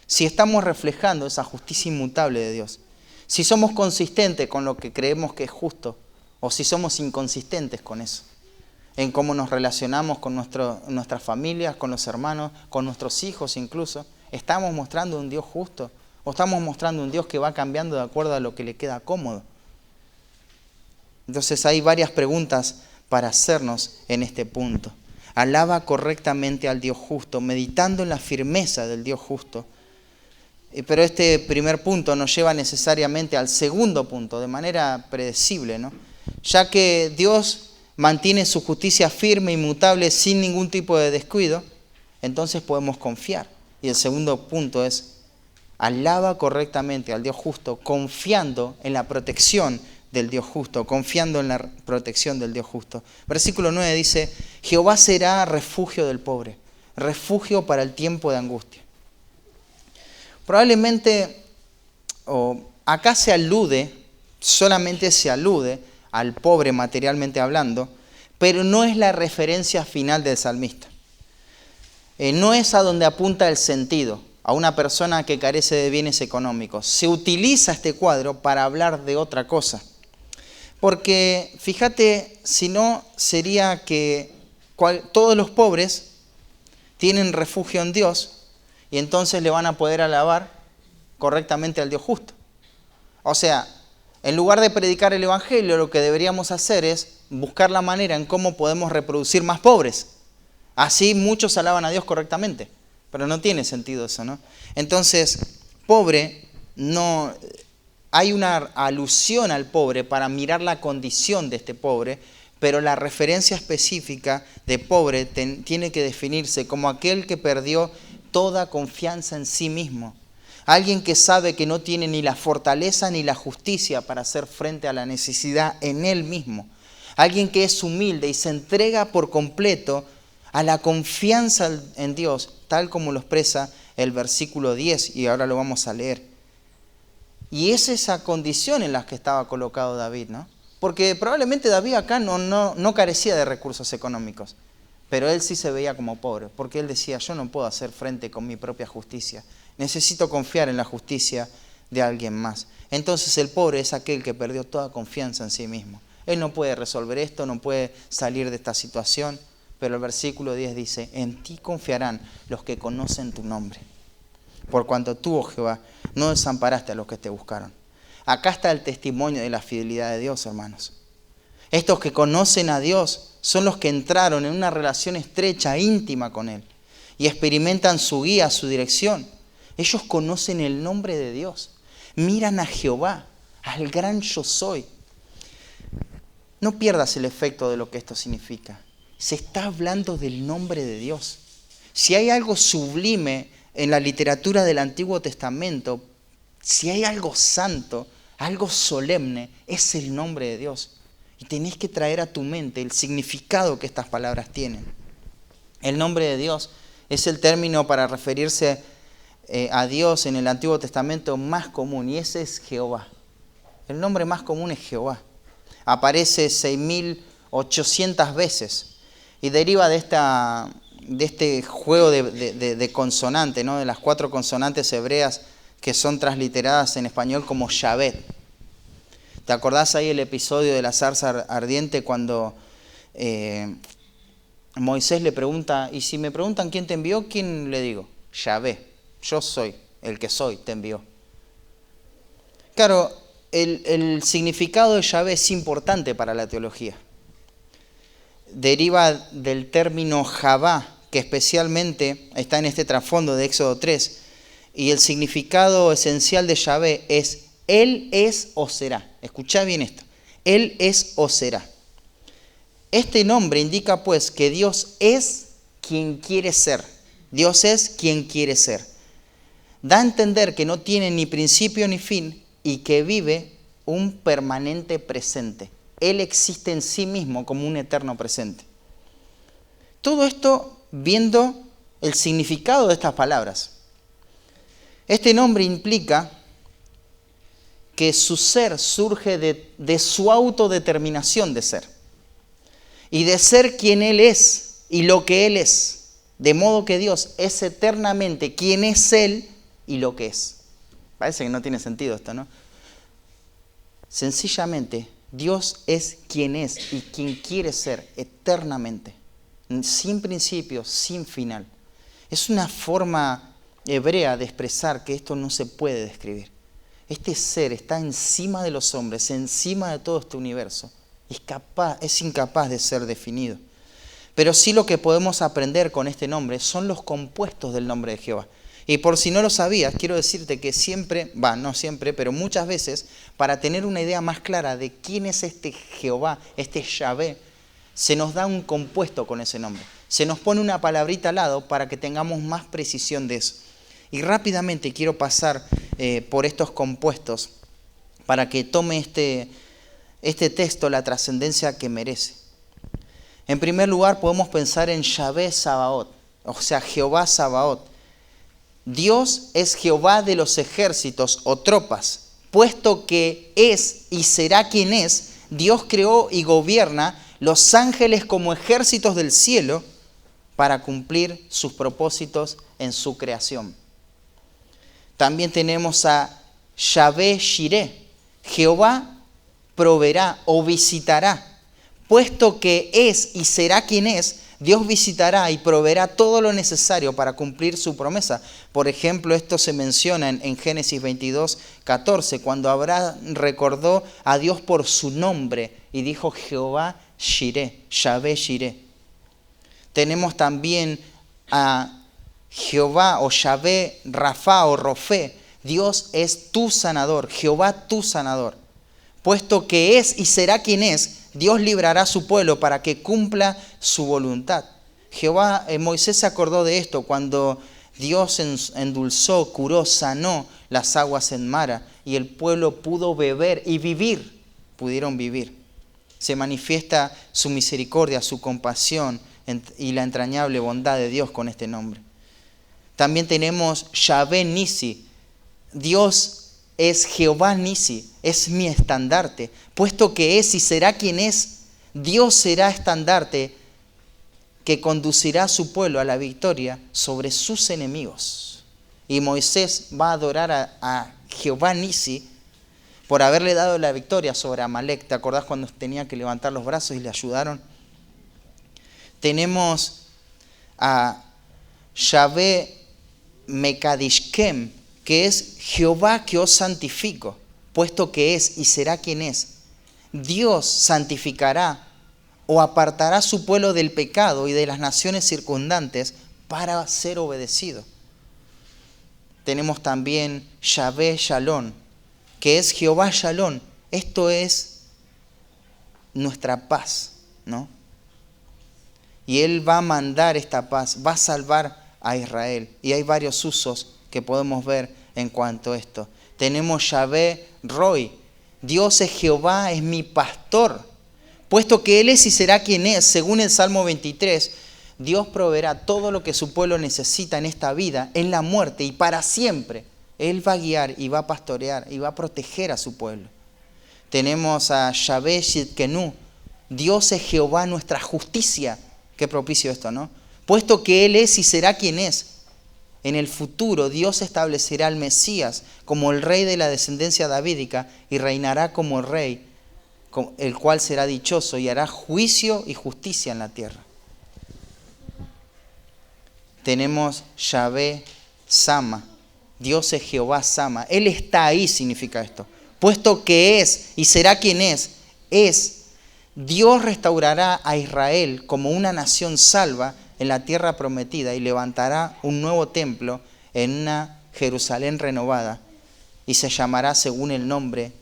si estamos reflejando esa justicia inmutable de Dios. Si somos consistentes con lo que creemos que es justo, o si somos inconsistentes con eso. En cómo nos relacionamos con nuestras familias, con los hermanos, con nuestros hijos incluso. ¿Estamos mostrando un Dios justo? ¿O estamos mostrando un Dios que va cambiando de acuerdo a lo que le queda cómodo? Entonces hay varias preguntas para hacernos en este punto. Alaba correctamente al Dios justo, meditando en la firmeza del Dios justo. Pero este primer punto nos lleva necesariamente al segundo punto, de manera predecible, ¿no? Ya que Dios mantiene su justicia firme, inmutable, sin ningún tipo de descuido, entonces podemos confiar. Y el segundo punto es, alaba correctamente al Dios justo, confiando en la protección del Dios justo, confiando en la protección del Dios justo. Versículo 9 dice, Jehová será refugio del pobre, refugio para el tiempo de angustia. Probablemente, acá solamente se alude al pobre materialmente hablando, pero no es la referencia final del salmista. No es a donde apunta el sentido, a una persona que carece de bienes económicos. Se utiliza este cuadro para hablar de otra cosa. Porque, fíjate, si no, sería que todos los pobres tienen refugio en Dios y entonces le van a poder alabar correctamente al Dios justo. O sea, en lugar de predicar el Evangelio, lo que deberíamos hacer es buscar la manera en cómo podemos reproducir más pobres. Así muchos alaban a Dios correctamente. Pero no tiene sentido eso, ¿no? Entonces, pobre, no hay una alusión al pobre para mirar la condición de este pobre, pero la referencia específica de pobre tiene que definirse como aquel que perdió toda confianza en sí mismo. Alguien que sabe que no tiene ni la fortaleza ni la justicia para hacer frente a la necesidad en él mismo. Alguien que es humilde y se entrega por completo a la confianza en Dios, tal como lo expresa el versículo 10, y ahora lo vamos a leer. Y es esa condición en la que estaba colocado David, ¿no? Porque probablemente David acá no carecía de recursos económicos, pero él sí se veía como pobre, porque él decía, yo no puedo hacer frente con mi propia justicia, necesito confiar en la justicia de alguien más. Entonces el pobre es aquel que perdió toda confianza en sí mismo. Él no puede resolver esto, no puede salir de esta situación. Pero el versículo 10 dice, en ti confiarán los que conocen tu nombre. Por cuanto tú, oh Jehová, no desamparaste a los que te buscaron. Acá está el testimonio de la fidelidad de Dios, hermanos. Estos que conocen a Dios son los que entraron en una relación estrecha, íntima con Él. Y experimentan su guía, su dirección. Ellos conocen el nombre de Dios. Miran a Jehová, al gran yo soy. No pierdas el efecto de lo que esto significa. Se está hablando del nombre de Dios. Si hay algo sublime en la literatura del Antiguo Testamento, si hay algo santo, algo solemne, es el nombre de Dios. Y tenés que traer a tu mente el significado que estas palabras tienen. El nombre de Dios es el término para referirse a Dios en el Antiguo Testamento más común, y ese es Jehová. El nombre más común es Jehová. Aparece 6.800 veces. Y deriva de este juego de consonantes, ¿no? De las 4 consonantes hebreas que son transliteradas en español como Yahvé. ¿Te acordás ahí el episodio de la zarza ardiente cuando Moisés le pregunta, y si me preguntan quién te envió, ¿quién le digo? Yahvé, yo soy el que soy, te envió. Claro, el significado de Yahvé es importante para la teología. Deriva del término Javá, que especialmente está en este trasfondo de Éxodo 3, y el significado esencial de Yahvé es Él es o será. Escuchá bien esto. Él es o será. Este nombre indica pues que Dios es quien quiere ser. Dios es quien quiere ser. Da a entender que no tiene ni principio ni fin y que vive un permanente presente. Él existe en sí mismo como un eterno presente. Todo esto viendo el significado de estas palabras. Este nombre implica que su ser surge de su autodeterminación de ser y de ser quien Él es y lo que Él es, de modo que Dios es eternamente quien es Él y lo que es. Parece que no tiene sentido esto, ¿no? Sencillamente, Dios es quien es y quien quiere ser eternamente, sin principio, sin final. Es una forma hebrea de expresar que esto no se puede describir. Este ser está encima de los hombres, encima de todo este universo. Es incapaz de ser definido. Pero sí lo que podemos aprender con este nombre son los compuestos del nombre de Jehová. Y por si no lo sabías, quiero decirte que siempre, no siempre, pero muchas veces, para tener una idea más clara de quién es este Jehová, este Yahvé, se nos da un compuesto con ese nombre. Se nos pone una palabrita al lado para que tengamos más precisión de eso. Y rápidamente quiero pasar por estos compuestos para que tome este texto la trascendencia que merece. En primer lugar, podemos pensar en Yahvé Sabaoth, o sea, Jehová Sabaoth. Dios es Jehová de los ejércitos o tropas, puesto que es y será quien es. Dios creó y gobierna los ángeles como ejércitos del cielo para cumplir sus propósitos en su creación. También tenemos a Yahvé Jireh. Jehová proveerá o visitará. Puesto que es y será quien es, Dios visitará y proveerá todo lo necesario para cumplir su promesa. Por ejemplo, esto se menciona en Génesis 22, 14, cuando Abraham recordó a Dios por su nombre y dijo Jehová Jireh, Yahvé Jireh. Tenemos también a Jehová o Yahvé Rafa o Rofé. Dios es tu sanador, Jehová tu sanador. Puesto que es y será quien es, Dios librará a su pueblo para que cumpla su voluntad. Moisés se acordó de esto cuando Dios endulzó, curó, sanó las aguas en Mara y el pueblo pudo beber y vivir, pudieron vivir. Se manifiesta su misericordia, su compasión y la entrañable bondad de Dios con este nombre. También tenemos Yahvé Nisi. Dios es Jehová Nisi, es mi estandarte. Puesto que es y será quien es, Dios será estandarte que conducirá a su pueblo a la victoria sobre sus enemigos. Y Moisés va a adorar a Jehová Nisi por haberle dado la victoria sobre Amalek. ¿Te acordás cuando tenía que levantar los brazos y le ayudaron? Tenemos a Yahvé Mekadishkem, que es Jehová que os santifico, puesto que es y será quien es. Dios santificará o apartará su pueblo del pecado y de las naciones circundantes para ser obedecido. Tenemos también Yahvé Shalom, que es Jehová Shalom. Esto es nuestra paz, ¿no? Y Él va a mandar esta paz, va a salvar a Israel. Y hay varios usos que podemos ver en cuanto a esto. Tenemos Yahvé Roi. Dios es Jehová, es mi pastor. Puesto que Él es y será quien es, según el Salmo 23, Dios proveerá todo lo que su pueblo necesita en esta vida, en la muerte y para siempre. Él va a guiar y va a pastorear y va a proteger a su pueblo. Tenemos a Yahvé Shidkenu. Dios es Jehová, nuestra justicia. Qué propicio esto, ¿no? Puesto que Él es y será quien es. en el futuro Dios establecerá al Mesías como el rey de la descendencia davídica y reinará como rey, el cual será dichoso y hará juicio y justicia en la tierra. Tenemos Yahvé Sama, Dios es Jehová Sama. Él está ahí, significa esto. Puesto que es y será quien es, Dios restaurará a Israel como una nación salva en la tierra prometida y levantará un nuevo templo en una Jerusalén renovada y se llamará según el nombre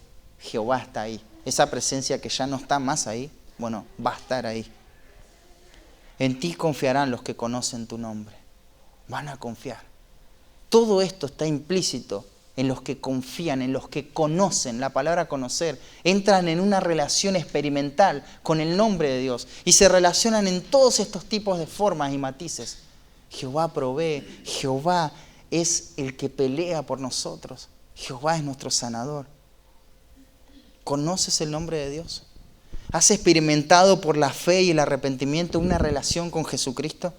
Jehová está ahí. Esa presencia que ya no está más ahí, bueno, va a estar ahí. En ti confiarán los que conocen tu nombre. Van a confiar. Todo esto está implícito en los que confían, en los que conocen. La palabra conocer, entran en una relación experimental con el nombre de Dios y se relacionan en todos estos tipos de formas y matices. Jehová provee, Jehová es el que pelea por nosotros, Jehová es nuestro sanador. ¿Conoces el nombre de Dios? ¿Has experimentado por la fe y el arrepentimiento una relación con Jesucristo?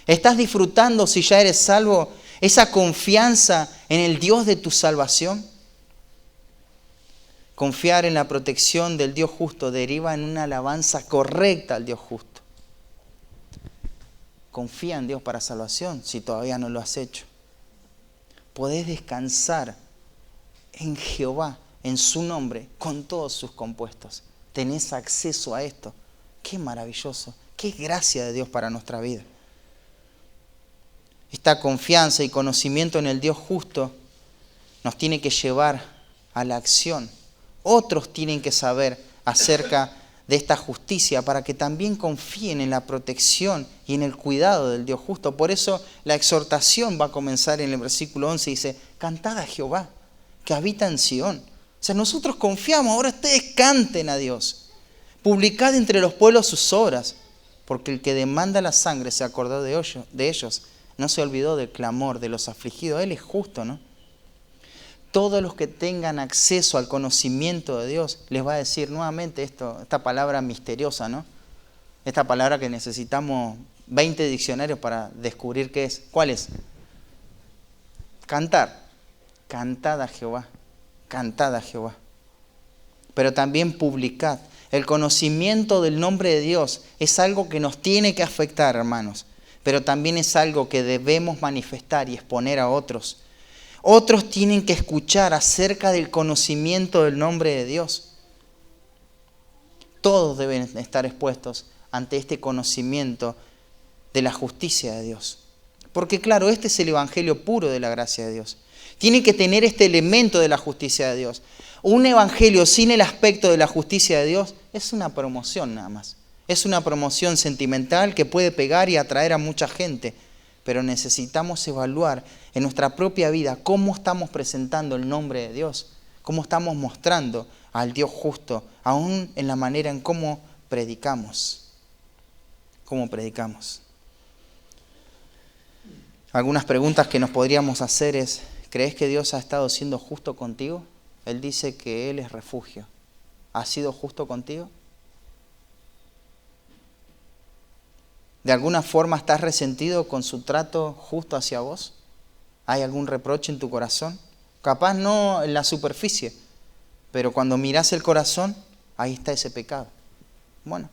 ¿Estás disfrutando, si ya eres salvo, esa confianza en el Dios de tu salvación? Confiar en la protección del Dios justo deriva en una alabanza correcta al Dios justo. Confía en Dios para salvación si todavía no lo has hecho. Podés descansar en Jehová, en su nombre, con todos sus compuestos. Tenés acceso a esto. Qué maravilloso, qué gracia de Dios para nuestra vida. Esta confianza y conocimiento en el Dios justo nos tiene que llevar a la acción. Otros tienen que saber acerca de esta justicia para que también confíen en la protección y en el cuidado del Dios justo. Por eso la exhortación va a comenzar en el versículo 11. Dice, cantad a Jehová, que habita en Sión. O sea, nosotros confiamos, ahora ustedes canten a Dios. Publicad entre los pueblos sus obras, porque el que demanda la sangre se acordó de ellos. No se olvidó del clamor de los afligidos. Él es justo, ¿no? Todos los que tengan acceso al conocimiento de Dios, les va a decir nuevamente esta palabra misteriosa, ¿no? Esta palabra que necesitamos 20 diccionarios para descubrir qué es. ¿Cuál es? Cantar. Cantad a Jehová. Cantad a Jehová. Pero también publicad. El conocimiento del nombre de Dios es algo que nos tiene que afectar, hermanos. Pero también es algo que debemos manifestar y exponer a otros. Otros tienen que escuchar acerca del conocimiento del nombre de Dios. Todos deben estar expuestos ante este conocimiento de la justicia de Dios. Porque claro, este es el evangelio puro de la gracia de Dios. Tiene que tener este elemento de la justicia de Dios. Un evangelio sin el aspecto de la justicia de Dios es una promoción nada más. Es una promoción sentimental que puede pegar y atraer a mucha gente, pero necesitamos evaluar en nuestra propia vida cómo estamos presentando el nombre de Dios, cómo estamos mostrando al Dios justo, aún en la manera en cómo predicamos. ¿Cómo predicamos? Algunas preguntas que nos podríamos hacer es, ¿crees que Dios ha estado siendo justo contigo? Él dice que Él es refugio. ¿Ha sido justo contigo? ¿De alguna forma estás resentido con su trato justo hacia vos? ¿Hay algún reproche en tu corazón? Capaz no en la superficie, pero cuando mirás el corazón, ahí está ese pecado. Bueno,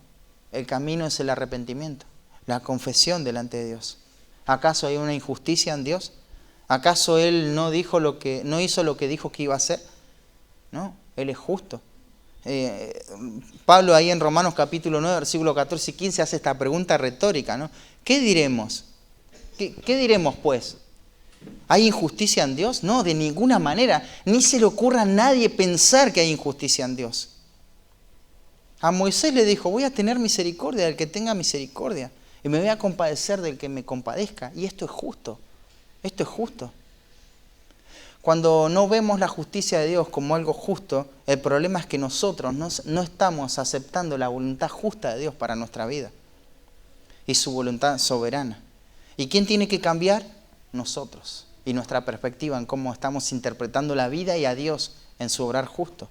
el camino es el arrepentimiento, la confesión delante de Dios. ¿Acaso hay una injusticia en Dios? ¿Acaso Él no hizo lo que dijo que iba a hacer? No, Él es justo. Pablo ahí en Romanos capítulo 9, versículo 14 y 15 hace esta pregunta retórica, ¿no? ¿Qué diremos? ¿Qué diremos pues? ¿Hay injusticia en Dios? No, de ninguna manera. Ni se le ocurra a nadie pensar que hay injusticia en Dios. A Moisés le dijo, voy a tener misericordia del que tenga misericordia y me voy a compadecer del que me compadezca. Y esto es justo. Esto es justo. Cuando no vemos la justicia de Dios como algo justo, el problema es que nosotros no estamos aceptando la voluntad justa de Dios para nuestra vida y su voluntad soberana. ¿Y quién tiene que cambiar? Nosotros y nuestra perspectiva en cómo estamos interpretando la vida y a Dios en su obrar justo.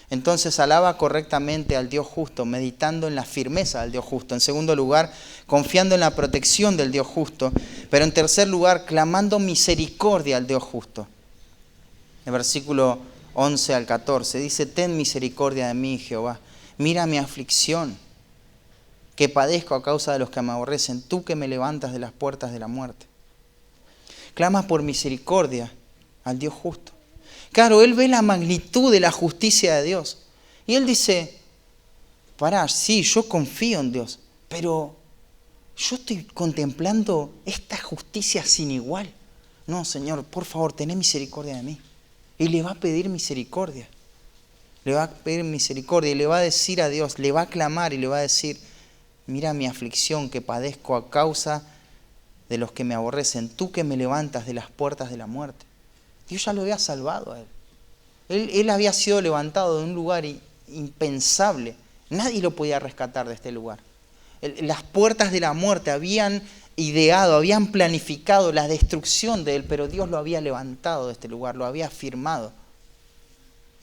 Entonces alaba correctamente al Dios justo, meditando en la firmeza del Dios justo. En segundo lugar, confiando en la protección del Dios justo. Pero en tercer lugar, clamando misericordia al Dios justo. El versículo 11 al 14 dice: ten misericordia de mí, Jehová. Mira mi aflicción, que padezco a causa de los que me aborrecen. Tú que me levantas de las puertas de la muerte. Clama por misericordia al Dios justo. Claro, él ve la magnitud de la justicia de Dios. Y él dice: pará, sí, yo confío en Dios, pero yo estoy contemplando esta justicia sin igual. No, Señor, por favor, tené misericordia de mí. Y le va a pedir misericordia. Le va a pedir misericordia y le va a decir a Dios, le va a clamar y le va a decir: mira mi aflicción que padezco a causa de los que me aborrecen. Tú que me levantas de las puertas de la muerte. Dios ya lo había salvado a él. Él había sido levantado de un lugar impensable. Nadie lo podía rescatar de este lugar. Las puertas de la muerte habían ideado, habían planificado la destrucción de él, pero Dios lo había levantado de este lugar, lo había firmado.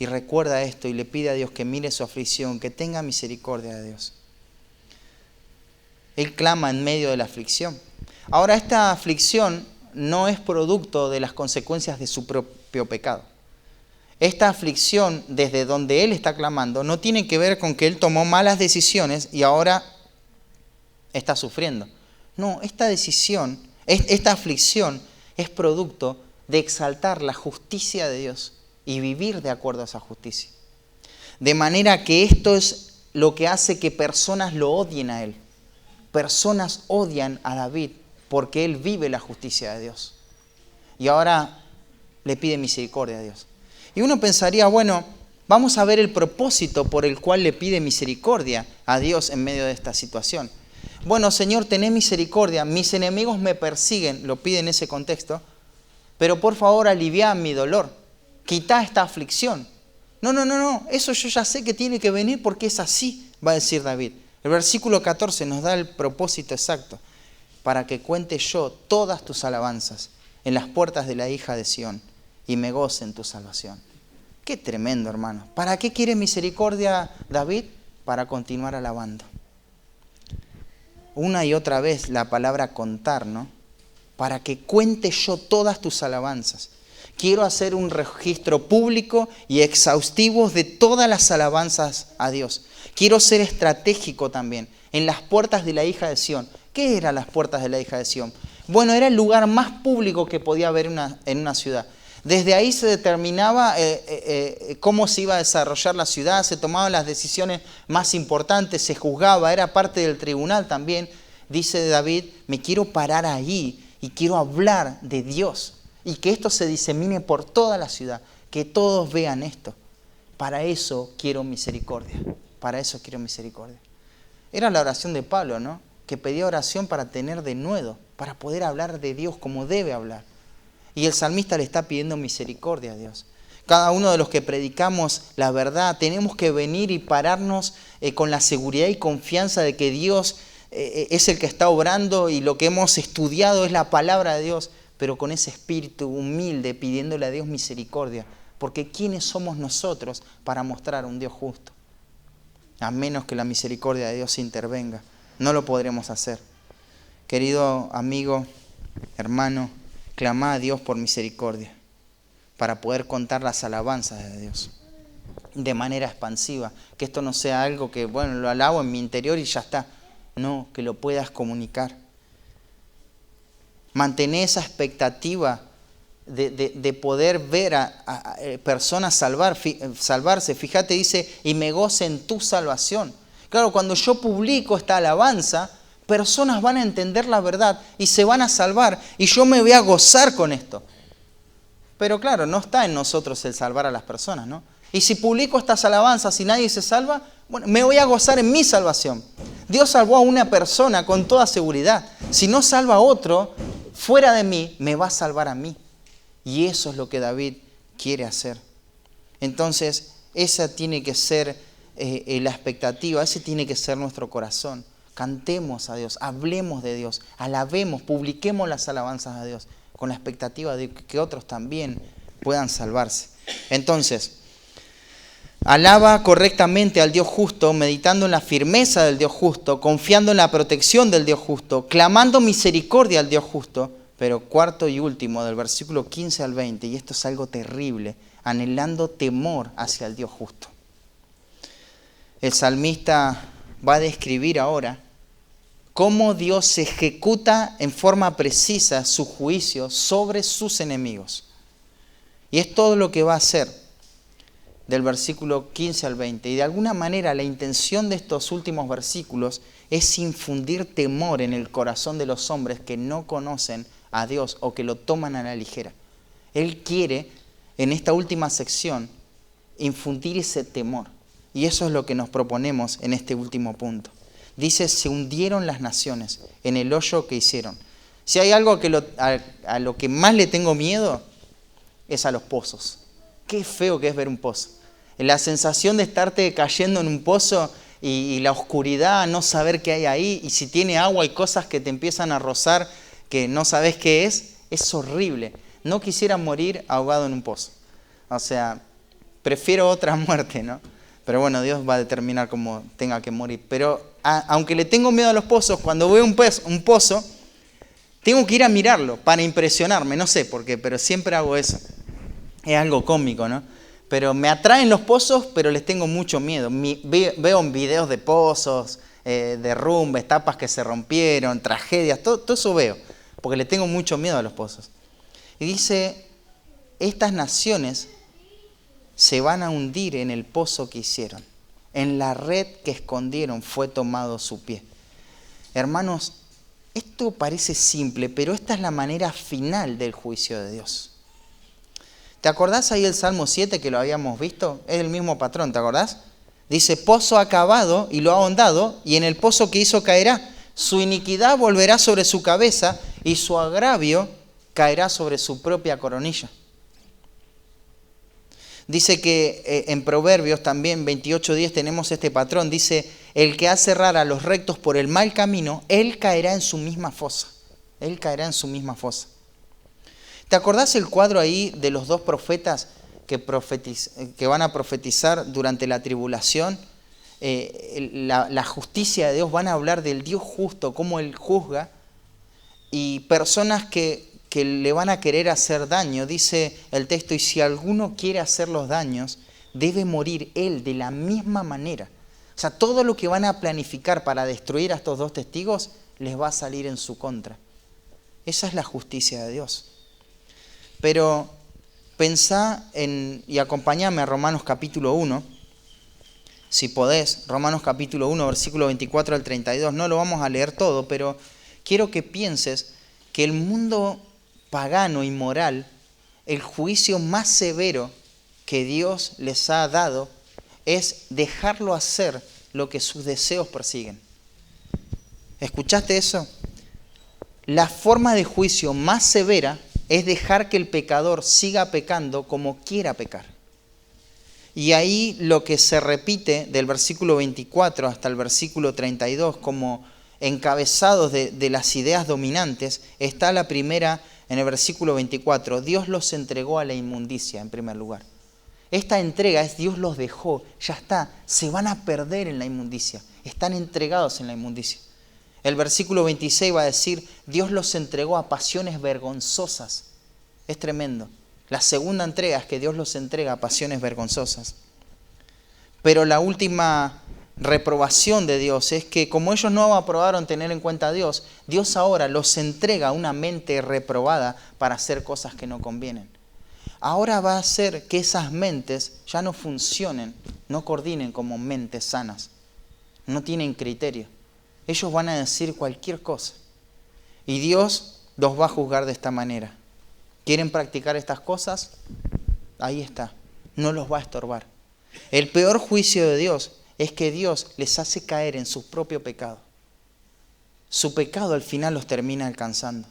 Y recuerda esto y le pide a Dios que mire su aflicción, que tenga misericordia de Dios. Él clama en medio de la aflicción. Ahora, esta aflicción no es producto de las consecuencias de su propio pecado. Esta aflicción, desde donde él está clamando, no tiene que ver con que él tomó malas decisiones y ahora está sufriendo. No, esta aflicción es producto de exaltar la justicia de Dios y vivir de acuerdo a esa justicia. De manera que esto es lo que hace que personas lo odien a él. Personas odian a David porque él vive la justicia de Dios. Y ahora le pide misericordia a Dios. Y uno pensaría, bueno, vamos a ver el propósito por el cual le pide misericordia a Dios en medio de esta situación. Bueno, Señor, tené misericordia, mis enemigos me persiguen, lo pide en ese contexto, pero por favor alivia mi dolor, quita esta aflicción. No, eso yo ya sé que tiene que venir porque es así, va a decir David. El versículo 14 nos da el propósito exacto, para que cuente yo todas tus alabanzas en las puertas de la hija de Sión y me goce en tu salvación. Qué tremendo, hermano. ¿Para qué quiere misericordia David? Para continuar alabando. Una y otra vez la palabra contar, ¿no? Para que cuente yo todas tus alabanzas. Quiero hacer un registro público y exhaustivo de todas las alabanzas a Dios. Quiero ser estratégico también en las puertas de la hija de Sión. ¿Qué eran las puertas de la hija de Sión? Bueno, era el lugar más público que podía haber en una ciudad. Desde ahí se determinaba cómo se iba a desarrollar la ciudad, se tomaban las decisiones más importantes, se juzgaba, era parte del tribunal también. Dice David, me quiero parar ahí y quiero hablar de Dios y que esto se disemine por toda la ciudad, que todos vean esto. Para eso quiero misericordia, para eso quiero misericordia. Era la oración de Pablo, ¿no? Que pedía oración para tener denuedo, para poder hablar de Dios como debe hablar. Y el salmista le está pidiendo misericordia a Dios. Cada uno de los que predicamos la verdad tenemos que venir y pararnos con la seguridad y confianza de que Dios es el que está obrando y lo que hemos estudiado es la palabra de Dios, pero con ese espíritu humilde pidiéndole a Dios misericordia. Porque ¿quiénes somos nosotros para mostrar a un Dios justo? A menos que la misericordia de Dios intervenga. No lo podremos hacer. Querido amigo, hermano, clama a Dios por misericordia para poder contar las alabanzas de Dios de manera expansiva. Que esto no sea algo que, bueno, lo alabo en mi interior y ya está. No, que lo puedas comunicar. Mantén esa expectativa de poder ver a personas salvarse. Fíjate, dice, y me goce en tu salvación. Claro, cuando yo publico esta alabanza, personas van a entender la verdad y se van a salvar y yo me voy a gozar con esto. Pero claro, no está en nosotros el salvar a las personas, ¿no? Y si publico estas alabanzas y nadie se salva, bueno, me voy a gozar en mi salvación. Dios salvó a una persona con toda seguridad. Si no salva a otro, fuera de mí, me va a salvar a mí. Y eso es lo que David quiere hacer. Entonces, esa tiene que ser la expectativa, ese tiene que ser nuestro corazón. Cantemos a Dios, hablemos de Dios, alabemos, publiquemos las alabanzas a Dios con la expectativa de que otros también puedan salvarse. Entonces, Alaba correctamente al Dios justo, meditando en la firmeza del Dios justo, confiando en la protección del Dios justo, clamando misericordia al Dios justo. Pero cuarto y último, del versículo 15 al 20, y esto es algo terrible, anhelando temor hacia el Dios justo. El salmista va a describir ahora cómo Dios ejecuta en forma precisa su juicio sobre sus enemigos. Y es todo lo que va a hacer del versículo 15 al 20. Y de alguna manera la intención de estos últimos versículos es infundir temor en el corazón de los hombres que no conocen a Dios o que lo toman a la ligera. Él quiere, en esta última sección, infundir ese temor. Y eso es lo que nos proponemos en este último punto. Dice, se hundieron las naciones en el hoyo que hicieron. Si hay algo a lo que más le tengo miedo, es a los pozos. Qué feo que es ver un pozo. La sensación de estarte cayendo en un pozo y la oscuridad, no saber qué hay ahí, y si tiene agua y cosas que te empiezan a rozar que no sabes qué es horrible. No quisiera morir ahogado en un pozo. O sea, prefiero otra muerte, ¿no? Pero bueno, Dios va a determinar cómo tenga que morir. Pero aunque le tengo miedo a los pozos, cuando veo un pozo, tengo que ir a mirarlo para impresionarme. No sé por qué, pero siempre hago eso. Es algo cómico, ¿no? Pero me atraen los pozos, pero les tengo mucho miedo. Veo videos de pozos, derrumbes, tapas que se rompieron, tragedias, todo eso veo, porque le tengo mucho miedo a los pozos. Y dice, estas naciones se van a hundir en el pozo que hicieron. En la red que escondieron fue tomado su pie. Hermanos, esto parece simple, pero esta es la manera final del juicio de Dios. ¿Te acordás ahí el Salmo 7 que lo habíamos visto? Es el mismo patrón, ¿te acordás? Dice, pozo ha cavado y lo ha ahondado, y en el pozo que hizo caerá. Su iniquidad volverá sobre su cabeza, y su agravio caerá sobre su propia coronilla. Dice que en Proverbios también 28:10 tenemos este patrón. Dice, el que hace errar a los rectos por el mal camino, él caerá en su misma fosa. Él caerá en su misma fosa. ¿Te acordás el cuadro ahí de los dos profetas que van a profetizar durante la tribulación? La justicia de Dios, van a hablar del Dios justo, cómo Él juzga, y personas que le van a querer hacer daño. Dice el texto, y si alguno quiere hacer los daños, debe morir él de la misma manera. O sea, todo lo que van a planificar para destruir a estos dos testigos les va a salir en su contra. Esa es la justicia de Dios. Pero pensá y acompáñame a Romanos capítulo 1, si podés, Romanos capítulo 1, versículo 24 al 32. No lo vamos a leer todo, pero quiero que pienses que el mundo pagano y moral, el juicio más severo que Dios les ha dado es dejarlo hacer lo que sus deseos persiguen. ¿Escuchaste eso? La forma de juicio más severa es dejar que el pecador siga pecando como quiera pecar. Y ahí lo que se repite del versículo 24 hasta el versículo 32 como encabezados de las ideas dominantes, está la primera en el versículo 24. Dios los entregó a la inmundicia en primer lugar. Esta entrega es Dios los dejó, ya está, se van a perder en la inmundicia, están entregados en la inmundicia. El versículo 26 va a decir, Dios los entregó a pasiones vergonzosas. Es tremendo. La segunda entrega es que Dios los entrega a pasiones vergonzosas. Pero la última reprobación de Dios es que como ellos no aprobaron tener en cuenta a Dios, Dios ahora los entrega a una mente reprobada para hacer cosas que no convienen. Ahora va a hacer que esas mentes ya no funcionen, no coordinen como mentes sanas. No tienen criterio. Ellos van a decir cualquier cosa. Y Dios los va a juzgar de esta manera. ¿Quieren practicar estas cosas? Ahí está. No los va a estorbar. El peor juicio de Dios es que Dios les hace caer en su propio pecado. Su pecado al final los termina alcanzando.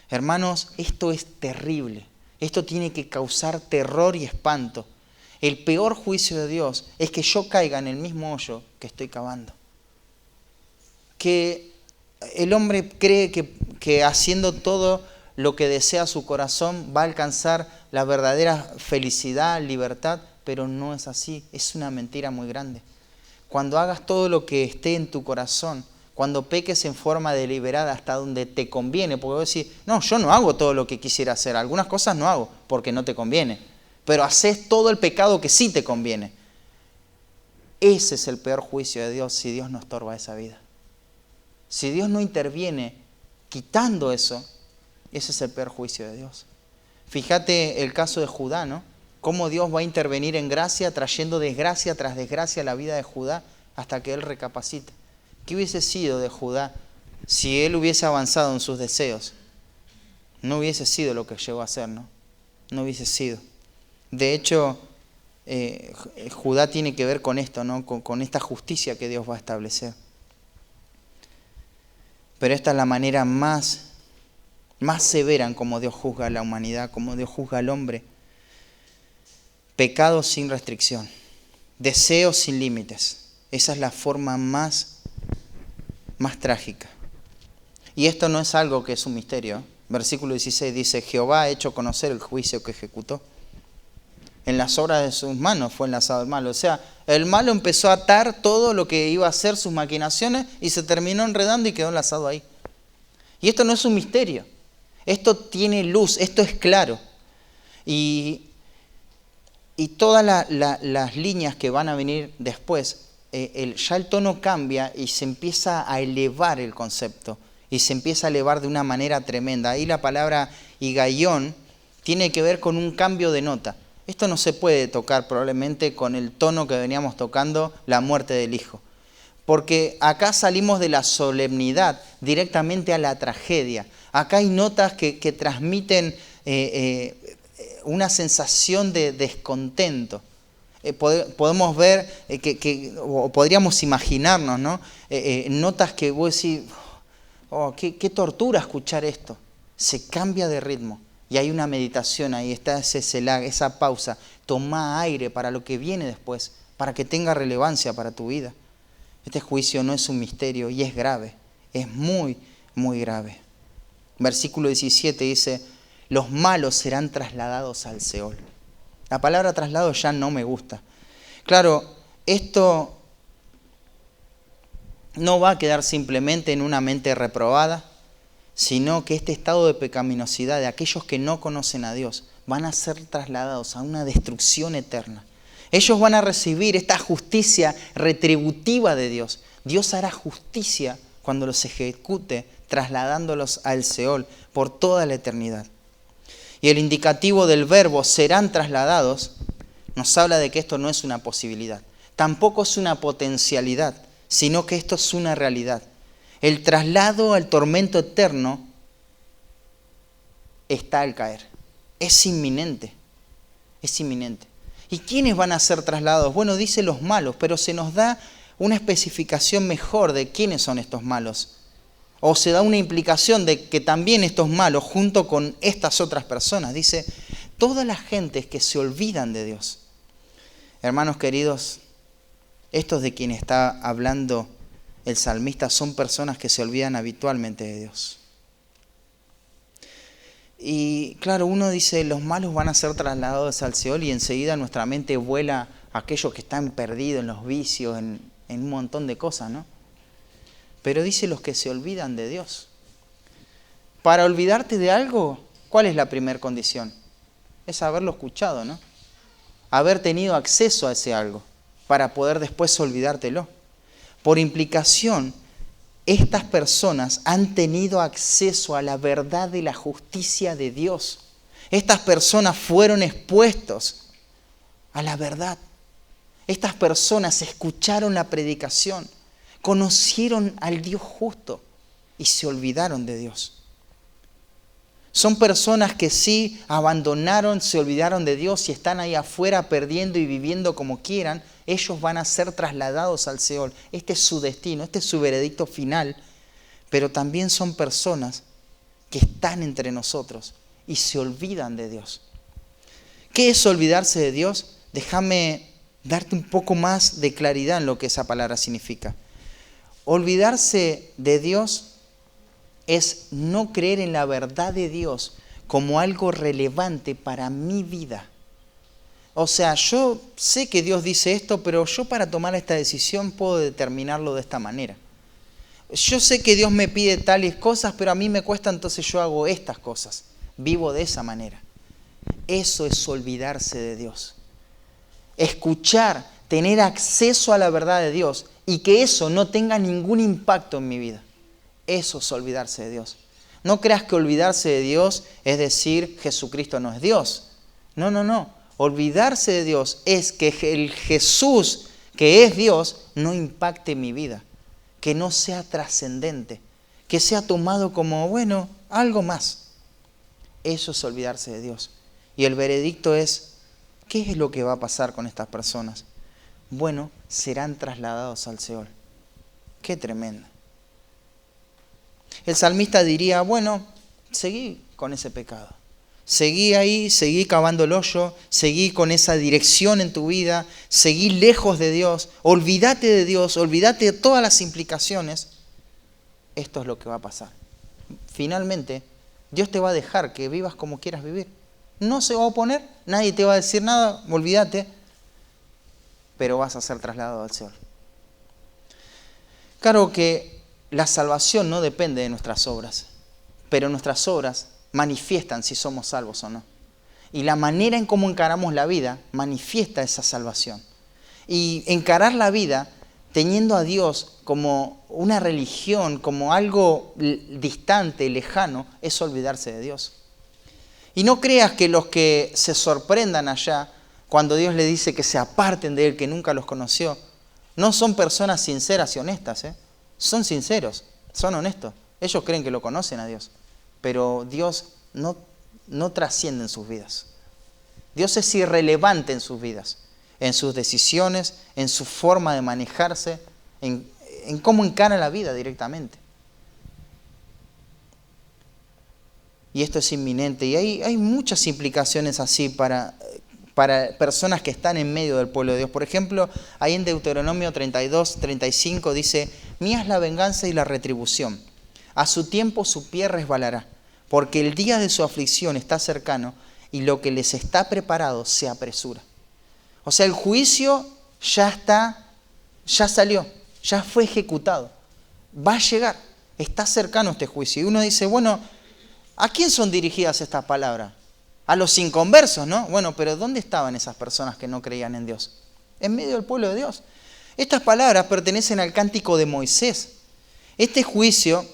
Hermanos, esto es terrible. Esto tiene que causar terror y espanto. El peor juicio de Dios es que yo caiga en el mismo hoyo que estoy cavando. Que el hombre cree que haciendo todo lo que desea su corazón va a alcanzar la verdadera felicidad, libertad. pero no es así, es una mentira muy grande. Cuando hagas todo lo que esté en tu corazón, cuando peques en forma deliberada hasta donde te conviene, porque vos decís, no, yo no hago todo lo que quisiera hacer, algunas cosas no hago porque no te conviene, pero haces todo el pecado que sí te conviene. Ese es el peor juicio de Dios si Dios no estorba esa vida. Si Dios no interviene quitando eso, ese es el peor juicio de Dios. Fíjate el caso de Judá, ¿no? Cómo Dios va a intervenir en gracia, trayendo desgracia tras desgracia a la vida de Judá hasta que él recapacite. ¿Qué hubiese sido de Judá si él hubiese avanzado en sus deseos? No hubiese sido lo que llegó a ser, ¿no? No hubiese sido. De hecho, Judá tiene que ver con esto, ¿no? Con esta justicia que Dios va a establecer. Pero esta es la manera más severa en cómo Dios juzga a la humanidad, cómo Dios juzga al hombre. Pecado sin restricción, deseos sin límites. Esa es la forma más trágica. Y esto no es algo que es un misterio. Versículo 16 dice, Jehová ha hecho conocer el juicio que ejecutó. En las obras de sus manos fue enlazado el malo. O sea, el malo empezó a atar todo lo que iba a hacer sus maquinaciones y se terminó enredando y quedó enlazado ahí. Y esto no es un misterio. Esto tiene luz, esto es claro. Y todas las líneas que van a venir después, ya el tono cambia y se empieza a elevar el concepto. Y se empieza a elevar de una manera tremenda. Ahí la palabra higaión tiene que ver con un cambio de nota. Esto no se puede tocar probablemente con el tono que veníamos tocando, la muerte del hijo. Porque acá salimos de la solemnidad directamente a la tragedia. Acá hay notas que transmiten una sensación de descontento. Podemos ver, o podríamos imaginarnos, ¿no? Notas que vos decís, oh, qué tortura escuchar esto. Se cambia de ritmo. Y hay una meditación ahí, está ese selag, esa pausa. Toma aire para lo que viene después, para que tenga relevancia para tu vida. Este juicio no es un misterio y es grave, es muy, muy grave. Versículo 17 dice, los malos serán trasladados al Seol. La palabra traslado ya no me gusta. Claro, esto no va a quedar simplemente en una mente reprobada, sino que este estado de pecaminosidad de aquellos que no conocen a Dios van a ser trasladados a una destrucción eterna. Ellos van a recibir esta justicia retributiva de Dios. Dios hará justicia cuando los ejecute, trasladándolos al Seol por toda la eternidad. Y el indicativo del verbo serán trasladados nos habla de que esto no es una posibilidad. Tampoco es una potencialidad, sino que esto es una realidad. El traslado al tormento eterno está al caer. Es inminente. Es inminente. ¿Y quiénes van a ser trasladados? Bueno, dice los malos, pero se nos da una especificación mejor de quiénes son estos malos. O se da una implicación de que también estos malos, junto con estas otras personas, dice, todas las gentes que se olvidan de Dios. Hermanos queridos, estos de quienes está hablando el salmista son personas que se olvidan habitualmente de Dios. Y claro, uno dice, los malos van a ser trasladados al Seol y enseguida nuestra mente vuela a aquellos que están perdidos en los vicios, en un montón de cosas, ¿no? Pero dice los que se olvidan de Dios. Para olvidarte de algo, ¿cuál es la primera condición? Es haberlo escuchado, ¿no? Haber tenido acceso a ese algo para poder después olvidártelo. Por implicación, estas personas han tenido acceso a la verdad de la justicia de Dios. Estas personas fueron expuestos a la verdad. Estas personas escucharon la predicación, conocieron al Dios justo y se olvidaron de Dios. Son personas que sí abandonaron, se olvidaron de Dios y están ahí afuera perdiendo y viviendo como quieran. Ellos van a ser trasladados al Seol. Este es su destino, este es su veredicto final. Pero también son personas que están entre nosotros y se olvidan de Dios. ¿Qué es olvidarse de Dios? Déjame darte un poco más de claridad en lo que esa palabra significa. Olvidarse de Dios es no creer en la verdad de Dios como algo relevante para mi vida. O sea, yo sé que Dios dice esto, pero yo para tomar esta decisión puedo determinarlo de esta manera. Yo sé que Dios me pide tales cosas, pero a mí me cuesta, entonces yo hago estas cosas. Vivo de esa manera. Eso es olvidarse de Dios. Escuchar, tener acceso a la verdad de Dios y que eso no tenga ningún impacto en mi vida. Eso es olvidarse de Dios. No creas que olvidarse de Dios es decir Jesucristo no es Dios. No, no, no. Olvidarse de Dios es que el Jesús que es Dios no impacte mi vida. Que no sea trascendente, que sea tomado como, bueno, algo más. Eso es olvidarse de Dios. Y el veredicto es, ¿qué es lo que va a pasar con estas personas? Bueno, serán trasladados al Seol. Qué tremendo. El salmista diría, bueno, seguí con ese pecado. Seguí ahí, seguí cavando el hoyo, seguí con esa dirección en tu vida, seguí lejos de Dios, olvídate de Dios, olvídate de todas las implicaciones. Esto es lo que va a pasar. Finalmente, Dios te va a dejar que vivas como quieras vivir. No se va a oponer, nadie te va a decir nada, olvídate, pero vas a ser trasladado al Seol. Claro que la salvación no depende de nuestras obras, pero nuestras obras manifiestan si somos salvos o no. Y la manera en cómo encaramos la vida manifiesta esa salvación. Y encarar la vida teniendo a Dios como una religión, como algo distante, lejano, es olvidarse de Dios. Y no creas que los que se sorprendan allá cuando Dios le dice que se aparten de Él, que nunca los conoció, no son personas sinceras y honestas, ¿eh? Son sinceros, son honestos. Ellos creen que lo conocen a Dios. Pero Dios no trasciende en sus vidas. Dios es irrelevante en sus vidas, en sus decisiones, en su forma de manejarse, en cómo encara la vida directamente. Y esto es inminente. Y hay muchas implicaciones así para personas que están en medio del pueblo de Dios. Por ejemplo, ahí en Deuteronomio 32, 35 dice, mía es la venganza y la retribución. A su tiempo su pie resbalará, porque el día de su aflicción está cercano y lo que les está preparado se apresura. O sea, el juicio ya salió, ya fue ejecutado. Va a llegar, está cercano este juicio. Y uno dice, bueno, ¿a quién son dirigidas estas palabras? A los inconversos, ¿no? Bueno, pero ¿dónde estaban esas personas que no creían en Dios? En medio del pueblo de Dios. Estas palabras pertenecen al cántico de Moisés. Este juicio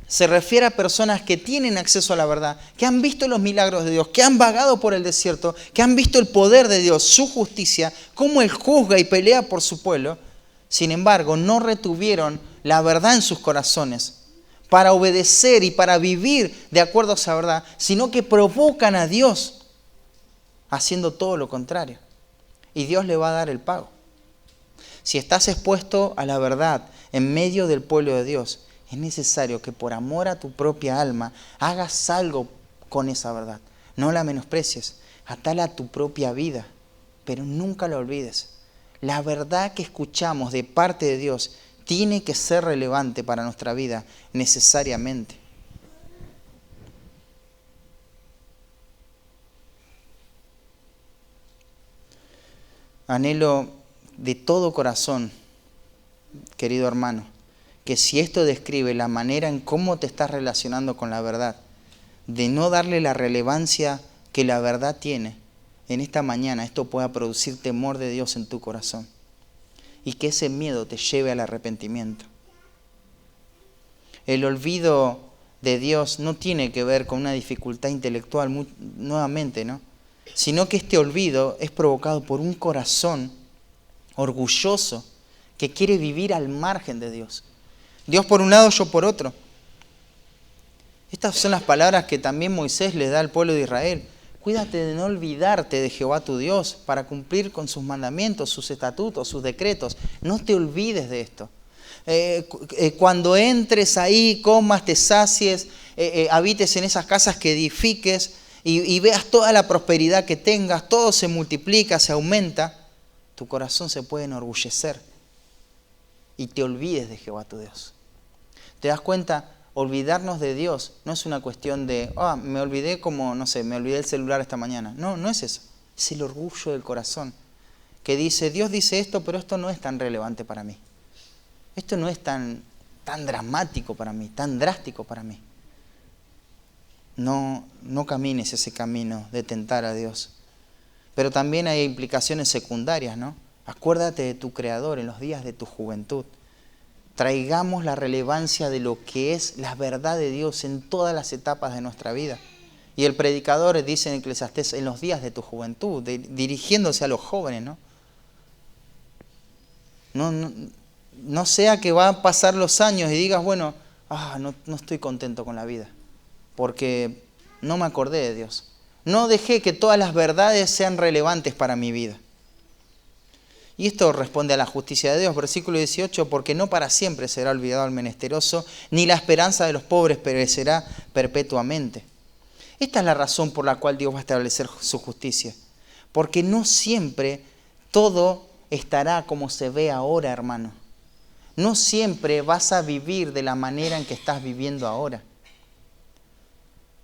se refiere a personas que tienen acceso a la verdad, que han visto los milagros de Dios, que han vagado por el desierto, que han visto el poder de Dios, su justicia, cómo Él juzga y pelea por su pueblo. Sin embargo, no retuvieron la verdad en sus corazones para obedecer y para vivir de acuerdo a esa verdad, sino que provocan a Dios haciendo todo lo contrario. Y Dios le va a dar el pago. Si estás expuesto a la verdad en medio del pueblo de Dios, es necesario que por amor a tu propia alma hagas algo con esa verdad. No la menosprecies, atala a tu propia vida, pero nunca la olvides. La verdad que escuchamos de parte de Dios tiene que ser relevante para nuestra vida necesariamente. Anhelo de todo corazón, querido hermano, que si esto describe la manera en cómo te estás relacionando con la verdad, de no darle la relevancia que la verdad tiene, en esta mañana esto pueda producir temor de Dios en tu corazón y que ese miedo te lleve al arrepentimiento. El olvido de Dios no tiene que ver con una dificultad intelectual, nuevamente, ¿no? Sino que este olvido es provocado por un corazón orgulloso que quiere vivir al margen de Dios. Dios por un lado, yo por otro. Estas son las palabras que también Moisés le da al pueblo de Israel. Cuídate de no olvidarte de Jehová tu Dios para cumplir con sus mandamientos, sus estatutos, sus decretos. No te olvides de esto. Cuando entres ahí, comas, te sacies, habites en esas casas que edifiques y veas toda la prosperidad que tengas, todo se multiplica, se aumenta, tu corazón se puede enorgullecer y te olvides de Jehová tu Dios. ¿Te das cuenta? Olvidarnos de Dios no es una cuestión de, me olvidé como, no sé, me olvidé el celular esta mañana. No, no es eso. Es el orgullo del corazón, que dice, Dios dice esto, pero esto no es tan relevante para mí. Esto no es tan dramático para mí, tan drástico para mí. No camines ese camino de tentar a Dios. Pero también hay implicaciones secundarias, ¿no? Acuérdate de tu Creador en los días de tu juventud. Traigamos la relevancia de lo que es la verdad de Dios en todas las etapas de nuestra vida. Y el predicador dice en Eclesiastés, en los días de tu juventud, dirigiéndose a los jóvenes, ¿no? No sea que van a pasar los años y digas, bueno, no estoy contento con la vida, porque no me acordé de Dios. No dejé que todas las verdades sean relevantes para mi vida. Y esto responde a la justicia de Dios, versículo 18, porque no para siempre será olvidado el menesteroso, ni la esperanza de los pobres perecerá perpetuamente. Esta es la razón por la cual Dios va a establecer su justicia, porque no siempre todo estará como se ve ahora, hermano. No siempre vas a vivir de la manera en que estás viviendo ahora.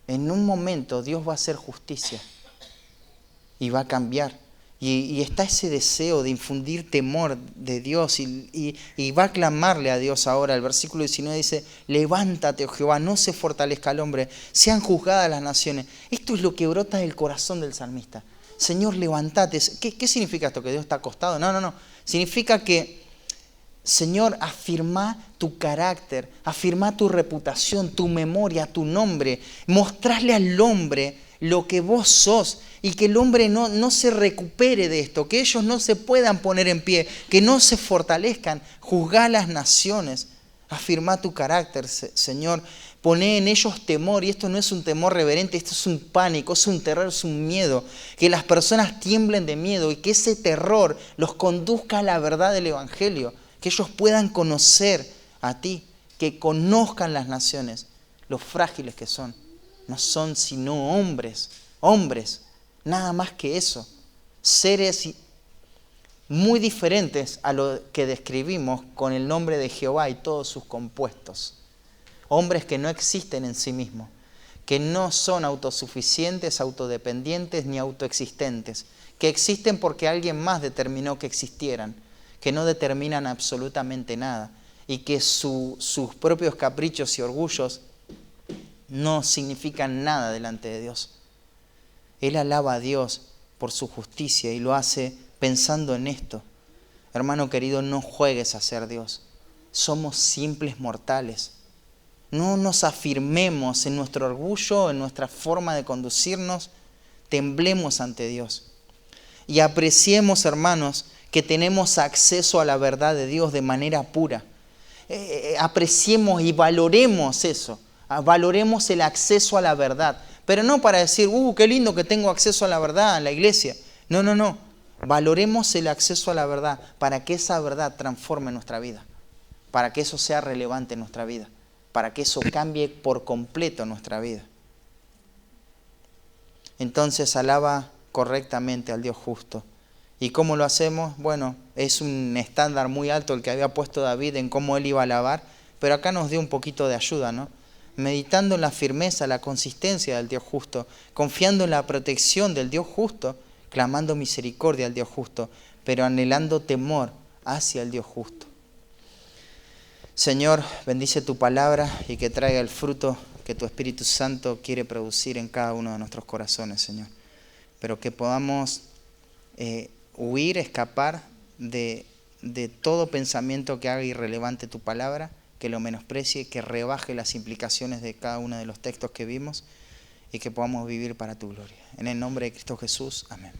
En un momento Dios va a hacer justicia y va a cambiar. Y está ese deseo de infundir temor de Dios y va a clamarle a Dios ahora. El versículo 19 dice, levántate, oh Jehová, no se fortalezca el hombre, sean juzgadas las naciones. Esto es lo que brota del corazón del salmista. Señor, levántate. ¿Qué significa esto? ¿Que Dios está acostado? No. Significa que, Señor, afirma tu carácter, afirma tu reputación, tu memoria, tu nombre. Mostrarle al hombre lo que vos sos y que el hombre no se recupere de esto, que ellos no se puedan poner en pie, que no se fortalezcan. Juzgá a las naciones, afirma tu carácter, Señor. Poné en ellos temor, y esto no es un temor reverente, esto es un pánico, es un terror, es un miedo. Que las personas tiemblen de miedo y que ese terror los conduzca a la verdad del Evangelio. Que ellos puedan conocer a ti, que conozcan las naciones, lo frágiles que son. No son sino hombres, nada más que eso. Seres muy diferentes a lo que describimos con el nombre de Jehová y todos sus compuestos. Hombres que no existen en sí mismos, que no son autosuficientes, autodependientes ni autoexistentes, que existen porque alguien más determinó que existieran, que no determinan absolutamente nada y que sus propios caprichos y orgullos no significan nada delante de Dios. Él alaba a Dios por su justicia y lo hace pensando en esto. Hermano querido, no juegues a ser Dios. Somos simples mortales. No nos afirmemos en nuestro orgullo, en nuestra forma de conducirnos. Temblemos ante Dios. Y apreciemos, hermanos, que tenemos acceso a la verdad de Dios de manera pura. Apreciemos y valoremos eso. Valoremos el acceso a la verdad. Pero no para decir, qué lindo que tengo acceso a la verdad en la iglesia. No. Valoremos el acceso a la verdad para que esa verdad transforme nuestra vida. Para que eso sea relevante en nuestra vida. Para que eso cambie por completo nuestra vida. Entonces alaba correctamente al Dios justo. ¿Y cómo lo hacemos? Bueno, es un estándar muy alto el que había puesto David en cómo él iba a alabar, pero acá nos dio un poquito de ayuda, ¿no? Meditando en la firmeza, la consistencia del Dios justo, confiando en la protección del Dios justo, clamando misericordia al Dios justo, pero anhelando temor hacia el Dios justo. Señor, bendice tu palabra y que traiga el fruto que tu Espíritu Santo quiere producir en cada uno de nuestros corazones, Señor. Pero que podamos huir, escapar de todo pensamiento que haga irrelevante tu palabra, que lo menosprecie, que rebaje las implicaciones de cada uno de los textos que vimos y que podamos vivir para tu gloria. En el nombre de Cristo Jesús, amén.